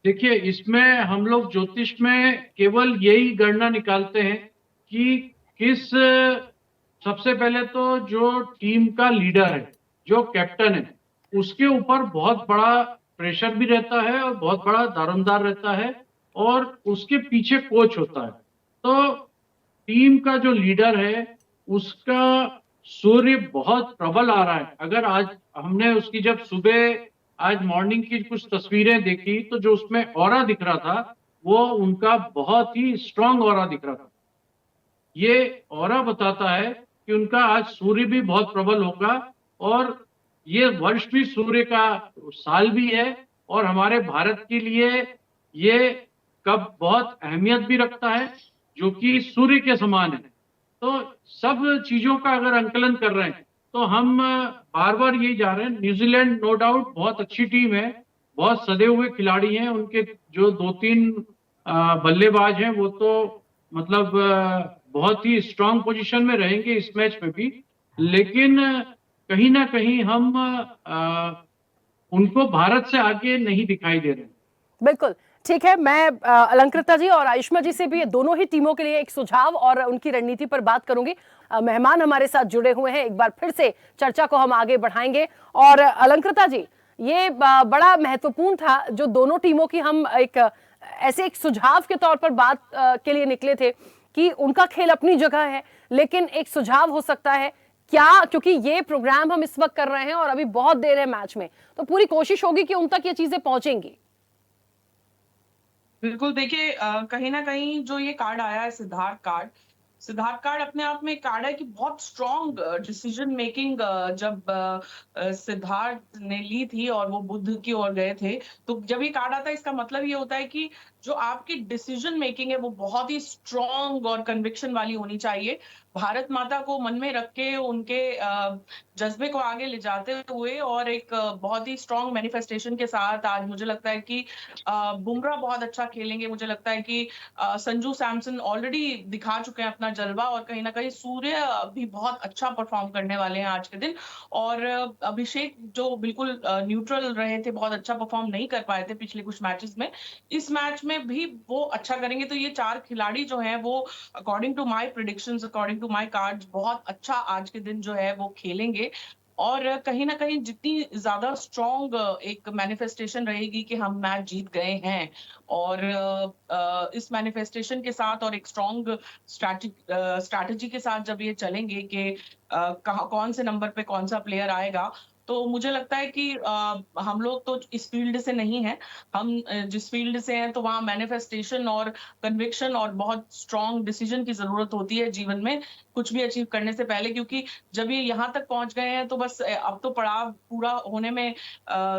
देखिए, इसमें हम लोग ज्योतिष में केवल यही गणना निकालते हैं कि किस, सबसे पहले तो जो टीम का लीडर है, जो कैप्टन है, उसके ऊपर बहुत बड़ा प्रेशर भी रहता है और बहुत बड़ा दारोमदार रहता है और उसके पीछे कोच होता है। तो टीम का जो लीडर है उसका सूर्य बहुत प्रबल आ रहा है। अगर आज हमने उसकी जब सुबह आज मॉर्निंग की कुछ तस्वीरें देखी तो जो उसमें ऑरा दिख रहा था वो उनका बहुत ही स्ट्रांग ऑरा दिख रहा था। ये ऑरा बताता है कि उनका आज सूर्य भी बहुत प्रबल होगा और ये वर्ष भी सूर्य का साल भी है और हमारे भारत के लिए ये कब बहुत अहमियत भी रखता है, जो कि सूर्य के समान है। तो सब चीजों का अगर अंकलन कर रहे हैं तो हम बार बार यही जा रहे हैं। न्यूजीलैंड नो डाउट बहुत अच्छी टीम है, बहुत सदे हुए खिलाड़ी हैं, उनके जो 2-3 बल्लेबाज हैं वो तो मतलब बहुत ही स्ट्रांग पोजीशन में रहेंगे इस मैच में भी, लेकिन कहीं ना कहीं हम उनको भारत से आगे नहीं दिखाई दे रहे। बिल्कुल ठीक है। मैं अलंकृता जी और आयुष्मा जी से भी दोनों ही टीमों के लिए एक सुझाव और उनकी रणनीति पर बात करूंगी। मेहमान हमारे साथ जुड़े हुए हैं, एक बार फिर से चर्चा को हम आगे बढ़ाएंगे। और अलंकृता जी, ये बड़ा महत्वपूर्ण था जो दोनों टीमों की हम एक ऐसे एक सुझाव के तौर पर बात के लिए निकले थे कि उनका खेल अपनी जगह है, लेकिन एक सुझाव हो सकता है क्या, क्योंकि ये प्रोग्राम हम इस वक्त कर रहे हैं और अभी बहुत देर है मैच में, तो पूरी कोशिश होगी कि उन तक ये चीजें पहुंचेंगी। बिल्कुल, देखिए कहीं ना कहीं जो ये कार्ड आया है सिद्धार्थ कार्ड अपने आप में एक कार्ड है कि बहुत स्ट्रॉन्ग डिसीजन मेकिंग जब सिद्धार्थ ने ली थी और वो बुद्ध की ओर गए थे, तो जब ये कार्ड आता है इसका मतलब ये होता है कि जो आपकी डिसीजन मेकिंग है वो बहुत ही स्ट्रॉन्ग और कन्विक्शन वाली होनी चाहिए। भारत माता को मन में रख के उनके जज्बे को आगे ले जाते हुए और एक बहुत ही स्ट्रॉन्ग मैनिफेस्टेशन के साथ आज मुझे लगता है कि बुमराह बहुत अच्छा खेलेंगे। मुझे लगता है कि संजू सैमसन ऑलरेडी दिखा चुके हैं अपना जलवा और कहीं ना कहीं सूर्य भी बहुत अच्छा परफॉर्म करने वाले हैं आज के दिन। और अभिषेक जो बिल्कुल न्यूट्रल रहे थे, बहुत अच्छा परफॉर्म नहीं कर पाए थे पिछले कुछ मैचेस में, इस मैच में भी वो अच्छा करेंगे। तो ये 4 खिलाड़ी जो हैं वो according to my predictions, according to my cards बहुत अच्छा आज के दिन जो है वो खेलेंगे। और कहीं ना कहीं जितनी ज्यादा स्ट्रॉन्ग एक मैनिफेस्टेशन रहेगी कि हम मैच जीत गए हैं, और इस मैनिफेस्टेशन के साथ और एक स्ट्रॉन्ग स्ट्रैटेजी के साथ जब ये चलेंगे कि कहाँ कौन से नंबर पे कौन सा प्लेयर आएगा, तो मुझे लगता है कि हम लोग तो इस फील्ड से नहीं हैं। हम जिस फील्ड से हैं तो वहाँ मैनिफेस्टेशन और कन्विक्शन और बहुत स्ट्रॉन्ग डिसीजन की जरूरत होती है जीवन में, कुछ भी अचीव करने से पहले। क्योंकि जब ये यहाँ तक पहुंच गए हैं तो बस अब तो पड़ाव पूरा होने में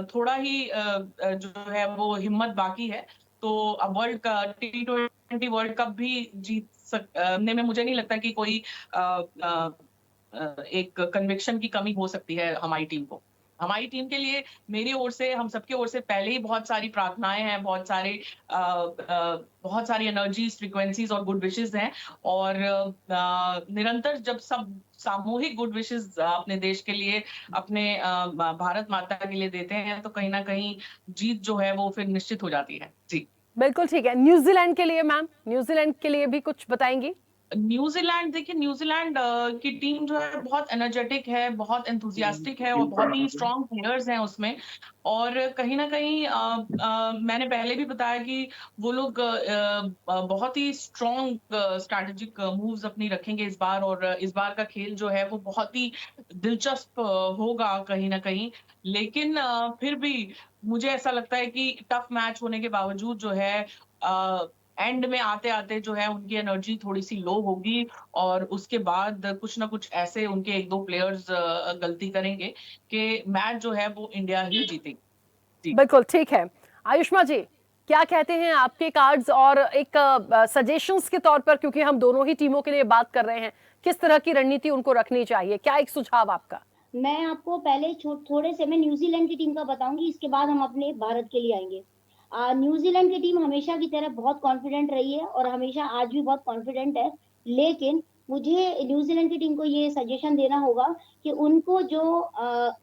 थोड़ा ही जो है वो हिम्मत बाकी है। तो अब वर्ल्ड का T20 वर्ल्ड कप भी जीतने में मुझे नहीं लगता कि कोई अ, अ, एक कन्विक्शन की कमी हो सकती है हमारी टीम को। हमारी टीम के लिए मेरी ओर से, हम सबकी ओर से पहले ही बहुत सारी प्रार्थनाएं हैं, बहुत सारी एनर्जीज, फ्रीक्वेंसीज और गुड विशेस हैं। और निरंतर जब सब सामूहिक गुड विशेस अपने देश के लिए, अपने भारत माता के लिए देते हैं, तो कहीं ना कहीं जीत जो है वो फिर निश्चित हो जाती है। जी बिल्कुल ठीक है। न्यूजीलैंड के लिए मैम, न्यूजीलैंड के लिए भी कुछ बताएंगी? न्यूजीलैंड, देखिए न्यूजीलैंड की टीम जो है बहुत एनर्जेटिक है, बहुत एंथुसियास्टिक है, और बहुत ही स्ट्रॉन्ग प्लेयर्स हैं उसमें। और कहीं ना कहीं मैंने पहले भी बताया कि वो लोग बहुत ही स्ट्रॉन्ग स्ट्रैटेजिक मूव्स अपनी रखेंगे इस बार, और इस बार का खेल जो है वो बहुत ही दिलचस्प होगा कहीं ना कहीं। लेकिन फिर भी मुझे ऐसा लगता है कि टफ मैच होने के बावजूद जो है एंड में आते आते जो है उनकी एनर्जी थोड़ी सी लो होगी, और उसके बाद कुछ ना कुछ ऐसे उनके एक दो प्लेयर्स गलती करेंगे कि मैच जो है वो इंडिया ही जीतेगी। जी बिल्कुल ठीक है। आयुष्मा जी, क्या कहते हैं आपके कार्ड्स, और एक सजेशंस के तौर पर, क्योंकि हम दोनों ही टीमों के लिए बात कर रहे हैं, किस तरह की रणनीति उनको रखनी चाहिए, क्या एक सुझाव आपका? मैं आपको पहले थोड़े से मैं न्यूजीलैंड की टीम का बताऊंगी, इसके बाद हम अपने भारत के लिए आएंगे। न्यूजीलैंड की टीम हमेशा की तरह बहुत कॉन्फिडेंट रही है और हमेशा आज भी बहुत कॉन्फिडेंट है। लेकिन मुझे न्यूजीलैंड की टीम को ये सजेशन देना होगा कि उनको जो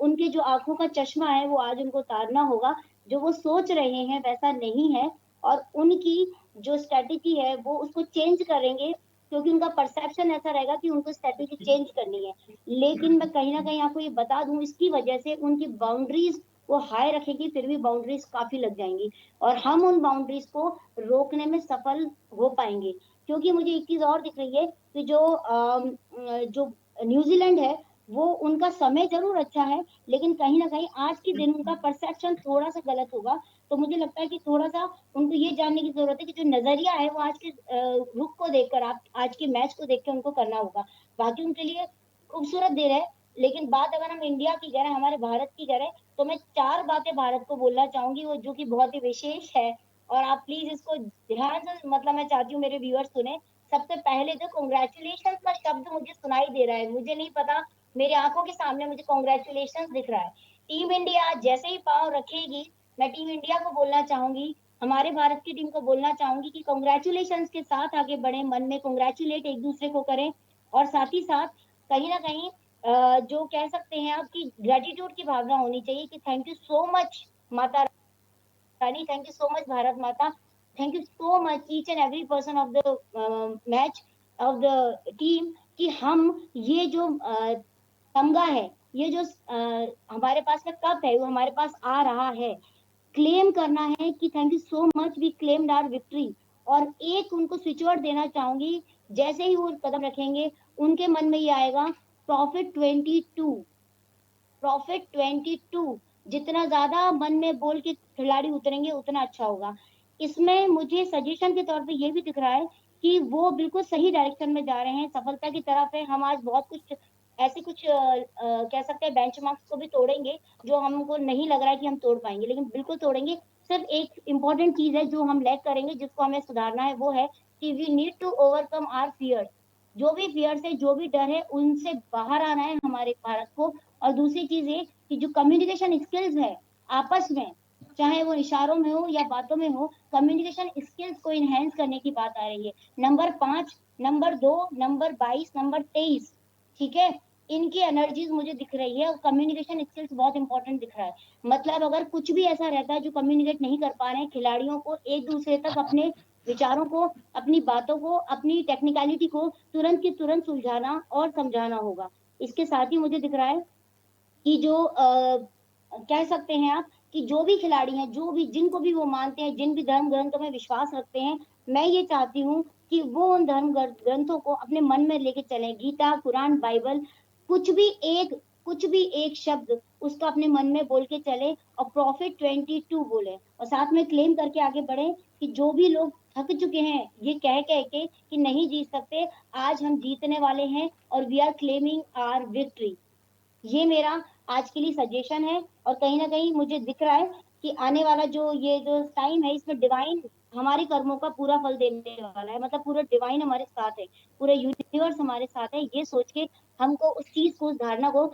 उनके जो आंखों का चश्मा है वो आज उनको उतारना होगा। जो वो सोच रहे हैं वैसा नहीं है, और उनकी जो स्ट्रेटेजी है वो उसको चेंज करेंगे, क्योंकि उनका परसेप्शन ऐसा रहेगा कि उनको स्ट्रेटेजी चेंज करनी है। लेकिन मैं कहीं ना कहीं आपको ये बता दूं, इसकी वजह से उनकी बाउंड्रीज वो हाई रखेगी, फिर भी बाउंड्रीज काफी लग जाएंगी, और हम उन बाउंड्रीज को रोकने में सफल हो पाएंगे। क्योंकि मुझे एक चीज और दिख रही है कि जो न्यूजीलैंड है वो उनका समय जरूर अच्छा है, लेकिन कहीं ना कहीं आज के दिन उनका परसेप्शन थोड़ा सा गलत होगा। तो मुझे लगता है कि थोड़ा सा उनको ये जानने की जरूरत है कि जो नजरिया है वो आज के रुख को देखकर, आप आज के मैच को देखकर उनको करना होगा। बाकी उनके लिए खूबसूरत दे रहे, लेकिन बात अगर हम इंडिया की करें, हमारे भारत की करें, तो मैं चार बातें भारत को बोलना चाहूंगी, वो जो कि बहुत ही विशेष है। और आप प्लीज इसको ध्यान से, मतलब मैं चाहती हूँ मेरे व्यूअर्स सुने। सबसे पहले जो कॉन्ग्रेचुलेशन का शब्द मुझे सुनाई दे रहा है, मुझे नहीं पता, मेरी आंखों के सामने मुझे कॉन्ग्रेचुलेशन दिख रहा है। टीम इंडिया जैसे ही पांव रखेगी, मैं टीम इंडिया को बोलना चाहूंगी, हमारे भारत की टीम को बोलना चाहूंगी कि कॉन्ग्रेचुलेशन के साथ आगे बढ़े, मन में कॉन्ग्रेचुलेट एक दूसरे को करें। और साथ ही साथ कहीं ना कहीं जो कह सकते हैं आपकी ग्रेटिट्यूड की भावना होनी चाहिए कि thank you so much Mata Rani, thank you so much Bharat Mata, thank you so much each and every person of the match, of the team, कि हम ये जो तमगा है, ये जो हमारे पास में कप है वो हमारे पास आ रहा है, क्लेम करना है कि thank you so much we claimed our victory. और एक उनको स्विच वर्ड देना चाहूंगी, जैसे ही वो कदम रखेंगे उनके मन में ये आएगा, प्रॉफिट 22, प्रॉफिट 22। जितना ज्यादा मन में बोल के खिलाड़ी उतरेंगे उतना अच्छा होगा। इसमें मुझे सजेशन के तौर पे ये भी दिख रहा है कि वो बिल्कुल सही डायरेक्शन में जा रहे हैं, सफलता की तरफ है। हम आज बहुत कुछ ऐसे कुछ कह सकते हैं बेंचमार्क्स को भी तोड़ेंगे जो हमको नहीं लग रहा है कि हम तोड़ पाएंगे, लेकिन बिल्कुल तोड़ेंगे। सिर्फ एक इंपॉर्टेंट चीज है जो हम लैक करेंगे, जिसको हमें सुधारना है, वो है कि we need to overcome our fears. जो भी फियर्स है, जो भी डर है, उनसे बाहर आना है हमारे भारत को। और दूसरी चीज ये कि जो कम्युनिकेशन स्किल्स है आपस में, चाहे वो इशारों में हो या बातों में हो, कम्युनिकेशन स्किल्स को इनहेंस करने की बात आ रही है। नंबर 5, नंबर 2, नंबर 22, नंबर 23, ठीक है, इनकी एनर्जीज मुझे दिख रही है, और कम्युनिकेशन स्किल्स बहुत इंपॉर्टेंट दिख रहा है। मतलब अगर कुछ भी ऐसा रहता है जो कम्युनिकेट नहीं कर पा रहे हैं, खिलाड़ियों को एक दूसरे तक अपने विचारों को, अपनी बातों को, अपनी टेक्निकलिटी को तुरंत की तुरंत सुलझाना और समझाना होगा। इसके साथ ही मुझे दिख रहा है कि जो कह सकते हैं आप कि जो भी खिलाड़ी हैं, जो भी जिनको भी वो मानते हैं, जिन भी धर्म ग्रंथों में विश्वास रखते हैं, मैं ये चाहती हूँ कि वो उन धर्म ग्रंथों को अपने मन में लेके चलें। गीता, कुरान, बाइबल, कुछ भी एक कुछ भी एक शब्द उसका अपने मन में बोल के चले और प्रॉफिट 22 बोले और साथ में क्लेम करके आगे बढ़े कि जो भी लोग थक चुके हैं ये कह कह के कि नहीं जीत सकते, आज हम जीतने वाले हैं और we are claiming our victory. ये मेरा आज के लिए सजेशन है और कहीं ना कहीं मुझे दिख रहा है कि आने वाला जो टाइम है इसमें डिवाइन हमारे कर्मों का पूरा फल देने वाला है। मतलब पूरा डिवाइन हमारे साथ है, पूरा यूनिवर्स हमारे साथ है। ये सोच के हमको उस चीज को, उस धारणा को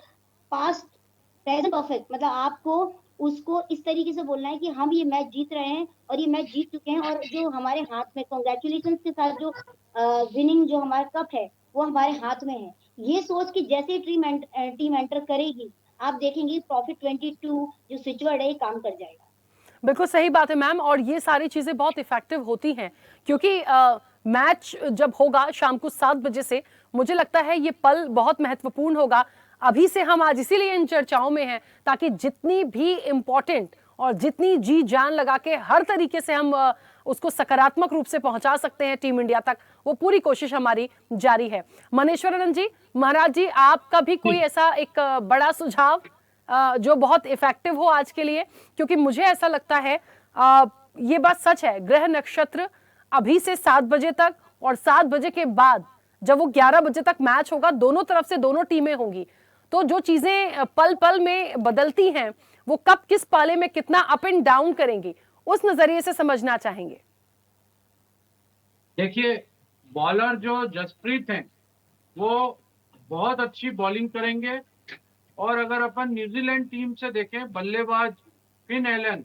पास्ट प्रेजेंट परफेक्ट, मतलब आपको उसको इस तरीके से बोलना है कि हम ये मैच जीत रहे हैं और ये मैच जीत चुके हैं और जो हमारे हाथ में कॉन्ग्रेचुलेशन के साथ जो विनिंग जो हमारा कप है वो हमारे हाथ में है। ये सोच के जैसे टीम एंटर करेगी आप देखेंगे प्रॉफिट 22 जो स्विचवर्ड है ये काम कर जाएगा। बिल्कुल सही बात है मैम, और ये सारी चीजें बहुत इफेक्टिव होती हैं क्योंकि मैच जब होगा शाम को 7 बजे से, मुझे लगता है ये पल बहुत महत्वपूर्ण होगा। अभी से हम आज इसीलिए इन चर्चाओं में हैं ताकि जितनी भी इम्पोर्टेंट और जितनी जी जान लगा के हर तरीके से हम उसको सकारात्मक रूप से पहुंचा सकते हैं टीम इंडिया तक, वो पूरी कोशिश हमारी जारी है। मनेश्वरन जी, महाराज जी, आपका भी कोई ऐसा एक बड़ा सुझाव जो बहुत इफेक्टिव हो आज के लिए? क्योंकि मुझे ऐसा लगता है ये बात सच है, ग्रह नक्षत्र अभी से 7 बजे तक और 7 बजे के बाद जब वो 11 बजे तक मैच होगा, दोनों तरफ से दोनों टीमें होंगी, तो जो चीजें पल पल में बदलती हैं वो कब किस पाले में कितना अप एंड डाउन करेंगी, उस नजरिए से समझना चाहेंगे। देखिए, बॉलर जो जसप्रीत हैं वो बहुत अच्छी बॉलिंग करेंगे और अगर अपन न्यूजीलैंड टीम से देखें, बल्लेबाज फिन एलन,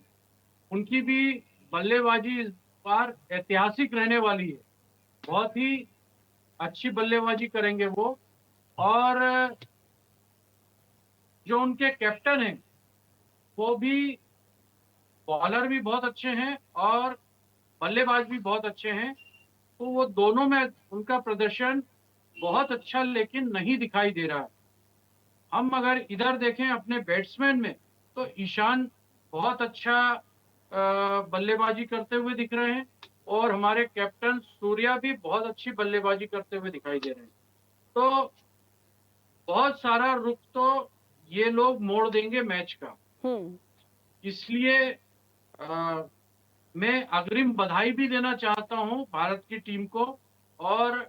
उनकी भी बल्लेबाजी इस बार ऐतिहासिक रहने वाली है। बहुत ही अच्छी बल्लेबाजी करेंगे वो। और जो उनके कैप्टन हैं वो भी बॉलर भी बहुत अच्छे हैं और बल्लेबाज भी बहुत अच्छे हैं, तो वो दोनों में उनका प्रदर्शन बहुत अच्छा लेकिन नहीं दिखाई दे रहा है। हम अगर इधर देखें अपने बैट्समैन में, तो ईशान बहुत अच्छा बल्लेबाजी करते हुए दिख रहे हैं और हमारे कैप्टन सूर्या भी बहुत अच्छी बल्लेबाजी करते हुए दिखाई दे रहे हैं। तो बहुत सारा रुख तो ये लोग मोड़ देंगे मैच का। इसलिए मैं अग्रिम बधाई भी देना चाहता हूं भारत की टीम को और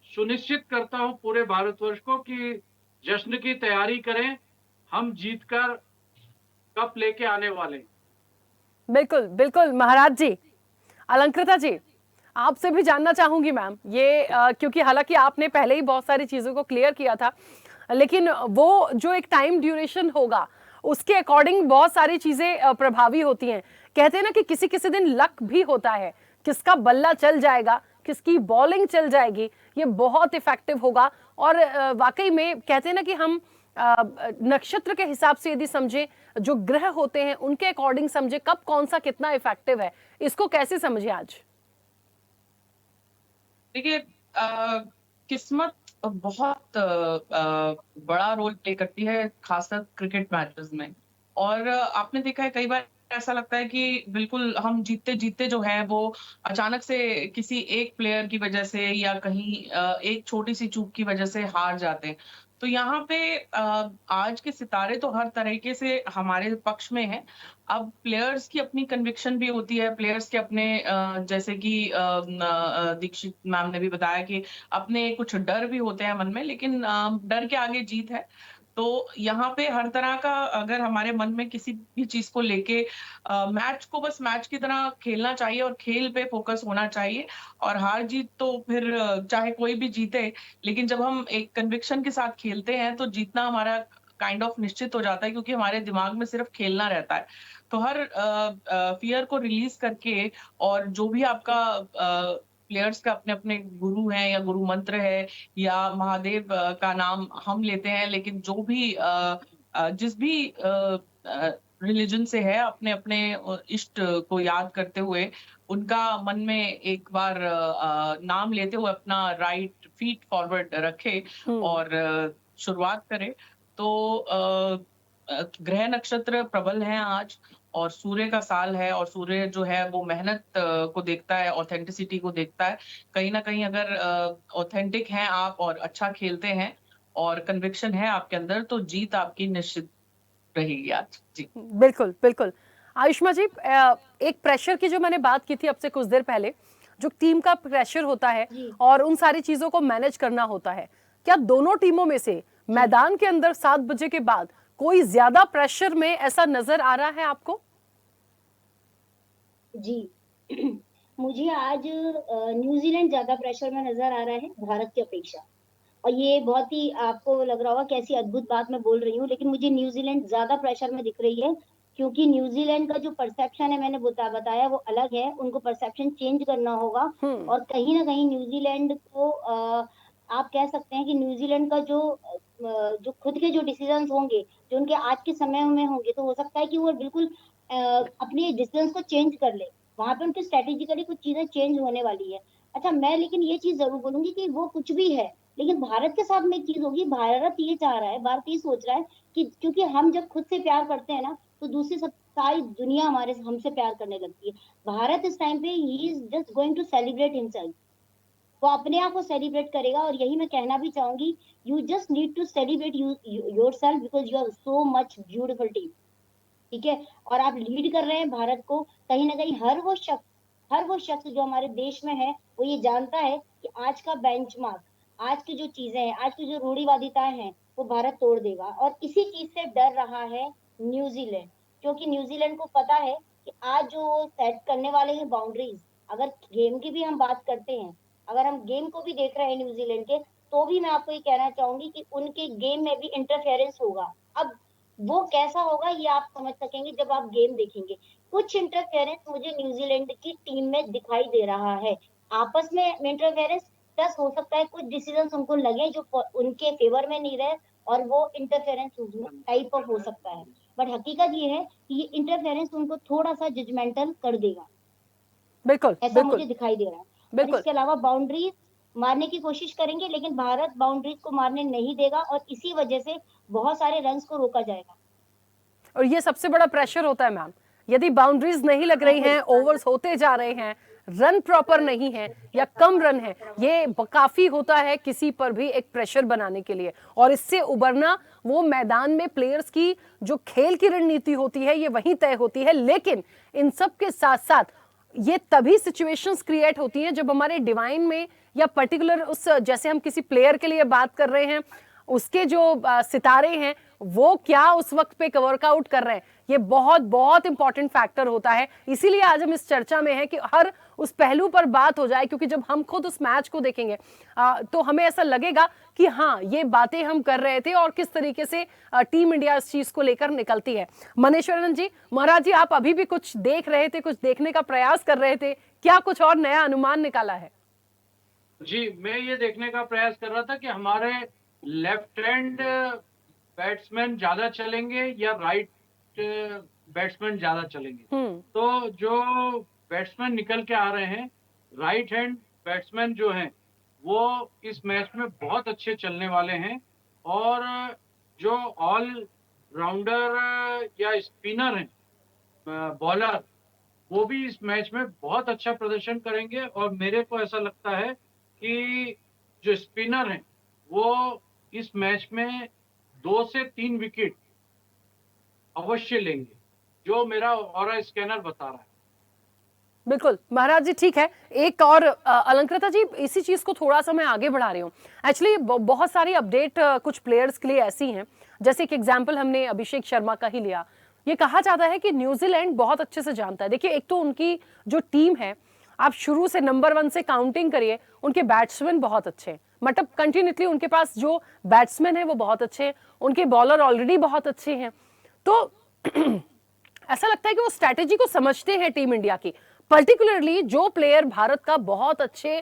सुनिश्चित करता हूं पूरे भारतवर्ष को कि जश्न की तैयारी करें, हम जीतकर कप लेके आने वाले हैं। बिल्कुल बिल्कुल महाराज जी। अलंकृता जी, आपसे भी जानना चाहूंगी मैम ये क्योंकि हालांकि आपने पहले ही बहुत सारी चीजों को क्लियर किया था, लेकिन वो जो एक टाइम ड्यूरेशन होगा उसके अकॉर्डिंग बहुत सारी चीजें प्रभावी होती हैं। कहते हैं ना कि किसी किसी दिन लक भी होता है, किसका बल्ला चल जाएगा, किसकी बॉलिंग चल जाएगी, ये बहुत इफेक्टिव होगा। और वाकई में कहते हैं ना कि हम नक्षत्र के हिसाब से यदि समझे, जो ग्रह होते हैं उनके अकॉर्डिंग समझे कब कौन सा कितना इफेक्टिव है, इसको कैसे समझे आज? देखिए, किस्मत बहुत बड़ा रोल प्ले करती है, खासकर क्रिकेट मैचेस में। और आपने देखा है कई बार ऐसा लगता है कि बिल्कुल हम जीतते जीतते जो है वो अचानक से किसी एक प्लेयर की वजह से या कहीं एक छोटी सी चूक की वजह से हार जाते हैं। तो यहाँ पे आज के सितारे तो हर तरीके से हमारे पक्ष में हैं। अब प्लेयर्स की अपनी कन्विक्शन भी होती है, प्लेयर्स के अपने जैसे कि दीक्षित मैम ने भी बताया कि अपने कुछ डर भी होते हैं मन में, लेकिन डर के आगे जीत है। तो यहाँ पे हर तरह का अगर हमारे मन में किसी भी चीज को लेके मैच को बस मैच की तरह खेलना चाहिए और खेल पे फोकस होना चाहिए। और हार जीत तो फिर चाहे कोई भी जीते, लेकिन जब हम एक कन्विक्शन के साथ खेलते हैं तो जीतना हमारा काइंड ऑफ निश्चित हो जाता है, क्योंकि हमारे दिमाग में सिर्फ खेलना रहता है। तो हर फियर को रिलीज करके, और जो भी आपका प्लेयर्स का अपने अपने गुरु हैं या गुरु मंत्र है या महादेव का नाम हम लेते हैं, लेकिन जो भी जिस भी रिलीजन से है, अपने अपने इष्ट को याद करते हुए उनका मन में एक बार नाम लेते हुए अपना राइट फीट फॉरवर्ड रखे और शुरुआत करें। तो ग्रह नक्षत्र प्रबल हैं आज, और सूर्य का साल है, और सूर्य जो है वो मेहनत को देखता है, ऑथेंटिसिटी को देखता है। कहीं ना कहीं अगर ऑथेंटिक हैं आप और अच्छा खेलते हैं और कन्विक्शन है आपके अंदर, तो जीत आपकी निश्चित रहेगी आज। जी बिल्कुल बिल्कुल। आयुष्मा जी, एक प्रेशर की जो मैंने बात की थी आपसे कुछ देर पहले, जो टीम का प्रेशर होता है जी। और उन सारी चीजों को मैनेज करना होता है, क्या दोनों टीमों में से मैदान के अंदर 7 बजे के बाद कोई ज्यादा प्रेशर में ऐसा नजर आ रहा है आपको? जी मुझे आज न्यूजीलैंड ज्यादा प्रेशर में नजर आ रहा है भारत की अपेक्षा। और ये बहुत ही आपको लग रहा होगा कैसी अद्भुत बात मैं बोल रही हूँ, लेकिन मुझे न्यूजीलैंड ज्यादा प्रेशर में दिख रही है, क्योंकि न्यूजीलैंड का जो परसेप्शन है मैंने बताया वो अलग है। उनको परसेप्शन चेंज करना होगा। और कहीं ना कहीं न्यूजीलैंड को आप कह सकते हैं कि न्यूजीलैंड का जो खुद के जो डिसीजंस होंगे, जो उनके आज के समय में होंगे, तो हो सकता है कि वो बिल्कुल अपने डिसीजंस को चेंज कर ले। वहां पे उनकी स्ट्रेटेजिकली कुछ चीजें चेंज होने वाली है। अच्छा, मैं लेकिन ये चीज जरूर बोलूंगी कि वो कुछ भी है, लेकिन भारत के साथ में एक चीज होगी। भारत ये चाह रहा है, भारत ये सोच रहा है कि क्योंकि हम जब खुद से प्यार करते हैं ना, तो दूसरी सब सारी दुनिया हमसे प्यार करने लगती है। भारत इस टाइम पे he is just going to celebrate himself. वो अपने आप को सेलिब्रेट करेगा। और यही मैं कहना भी चाहूंगी, you just need to celebrate yourself because you are so much beautiful team. ठीक है। और आप लीड कर रहे हैं भारत को। कहीं ना कहीं हर वो शख्स जो हमारे देश में है, वो ये जानता है कि आज का बेंचमार्क, आज की जो चीजें हैं, आज की जो रूढ़िवादिताएं हैं, वो भारत तोड़ देगा। और इसी चीज से डर रहा है न्यूजीलैंड, क्योंकि न्यूजीलैंड को पता है कि आज जो सेट करने वाले हैं बाउंड्रीज, अगर गेम की भी हम बात करते हैं, अगर हम गेम को भी देख रहे हैं न्यूजीलैंड के, तो भी मैं आपको ये कहना चाहूंगी कि उनके गेम में भी इंटरफेरेंस होगा। अब वो कैसा होगा ये आप समझ सकेंगे जब आप गेम देखेंगे। कुछ इंटरफेरेंस मुझे न्यूजीलैंड की टीम में दिखाई दे रहा है, आपस में इंटरफेरेंस। प्लस हो सकता है कुछ डिसीजंस उनको लगे जो उनके फेवर में नहीं रहे, और वो इंटरफेरेंस टाइप ऑफ हो सकता है। बट हकीकत ये है कि ये इंटरफेरेंस उनको थोड़ा सा जजमेंटल कर देगा, बिल्कुल ऐसा बिल्कुल मुझे दिखाई दे रहा है। और बिल्कुल। इसके अलावा बाउंड्रीज मारने की कोशिश करेंगे, लेकिन भारत बाउंड्रीज को मारने नहीं देगा, और इसी वजह से बहुत सारे रन्स को रोका जाएगा। और ये सबसे बड़ा प्रेशर होता है मैम, यदि बाउंड्रीज नहीं लग रही हैं, ओवर्स होते जा रहे हैं, रन प्रॉपर नहीं है या कम रन है, ये काफी होता है किसी पर भी एक प्रेशर बनाने के लिए। और इससे उबरना, वो मैदान में प्लेयर्स की जो खेल की रणनीति होती है ये वहीं तय होती है। लेकिन इन सब के साथ साथ ये तभी सिचुएशंस क्रिएट होती हैं जब हमारे डिवाइन में या पर्टिकुलर उस, जैसे हम किसी प्लेयर के लिए बात कर रहे हैं, उसके जो सितारे हैं वो क्या उस वक्त पे वर्कआउट कर रहे हैं, ये बहुत बहुत इंपॉर्टेंट फैक्टर होता है। इसीलिए आज हम इस चर्चा में हैं कि हर उस पहलू पर बात हो जाए, क्योंकि जब हम खुद उस मैच को देखेंगे तो हमें ऐसा लगेगा कि हाँ, ये बातें हम कर रहे थे और किस तरीके से टीम इंडिया इस चीज को लेकर निकलती है। मनेश्वरन जी, महाराज जी, आप अभी भी कुछ देख रहे थे, कुछ देखने का प्रयास कर रहे थे, क्या कुछ और नया अनुमान निकाला है? जी, मैं ये देखने का प्रयास कर रहा था कि हमारे लेफ्ट हैंड बैट्समैन ज्यादा चलेंगे या राइट बैट्समैन ज्यादा चलेंगे। तो जो बैट्समैन निकल के आ रहे हैं, राइट हैंड बैट्समैन जो हैं, वो इस मैच में बहुत अच्छे चलने वाले हैं। और जो ऑल राउंडर या स्पिनर हैं, बॉलर, वो भी इस मैच में बहुत अच्छा प्रदर्शन करेंगे। और मेरे को ऐसा लगता है कि जो स्पिनर हैं वो इस मैच में 2 से 3 विकेट अवश्य लेंगे, जो मेरा ऑरा स्कैनर बता रहा है। बिल्कुल महाराज जी, ठीक है। एक और अलंकृता जी, इसी चीज को थोड़ा सा मैं आगे बढ़ा रही हूँ। एक्चुअली बहुत सारी अपडेट कुछ प्लेयर्स के लिए ऐसी हैं, जैसे एक एग्जांपल हमने अभिषेक शर्मा का ही लिया। ये कहा जाता है कि न्यूजीलैंड बहुत अच्छे से जानता है। देखिए, एक तो उनकी जो टीम है, आप शुरू से नंबर 1 से काउंटिंग करिए, उनके बैट्समैन बहुत अच्छे हैं, मतलब कंटिन्यूसली उनके पास जो बैट्समैन है वो बहुत अच्छे हैं, उनके बॉलर ऑलरेडी बहुत अच्छे हैं। तो ऐसा लगता है कि वो स्ट्रैटेजी को समझते हैं टीम इंडिया की। पर्टिकुलरली जो प्लेयर भारत का बहुत अच्छे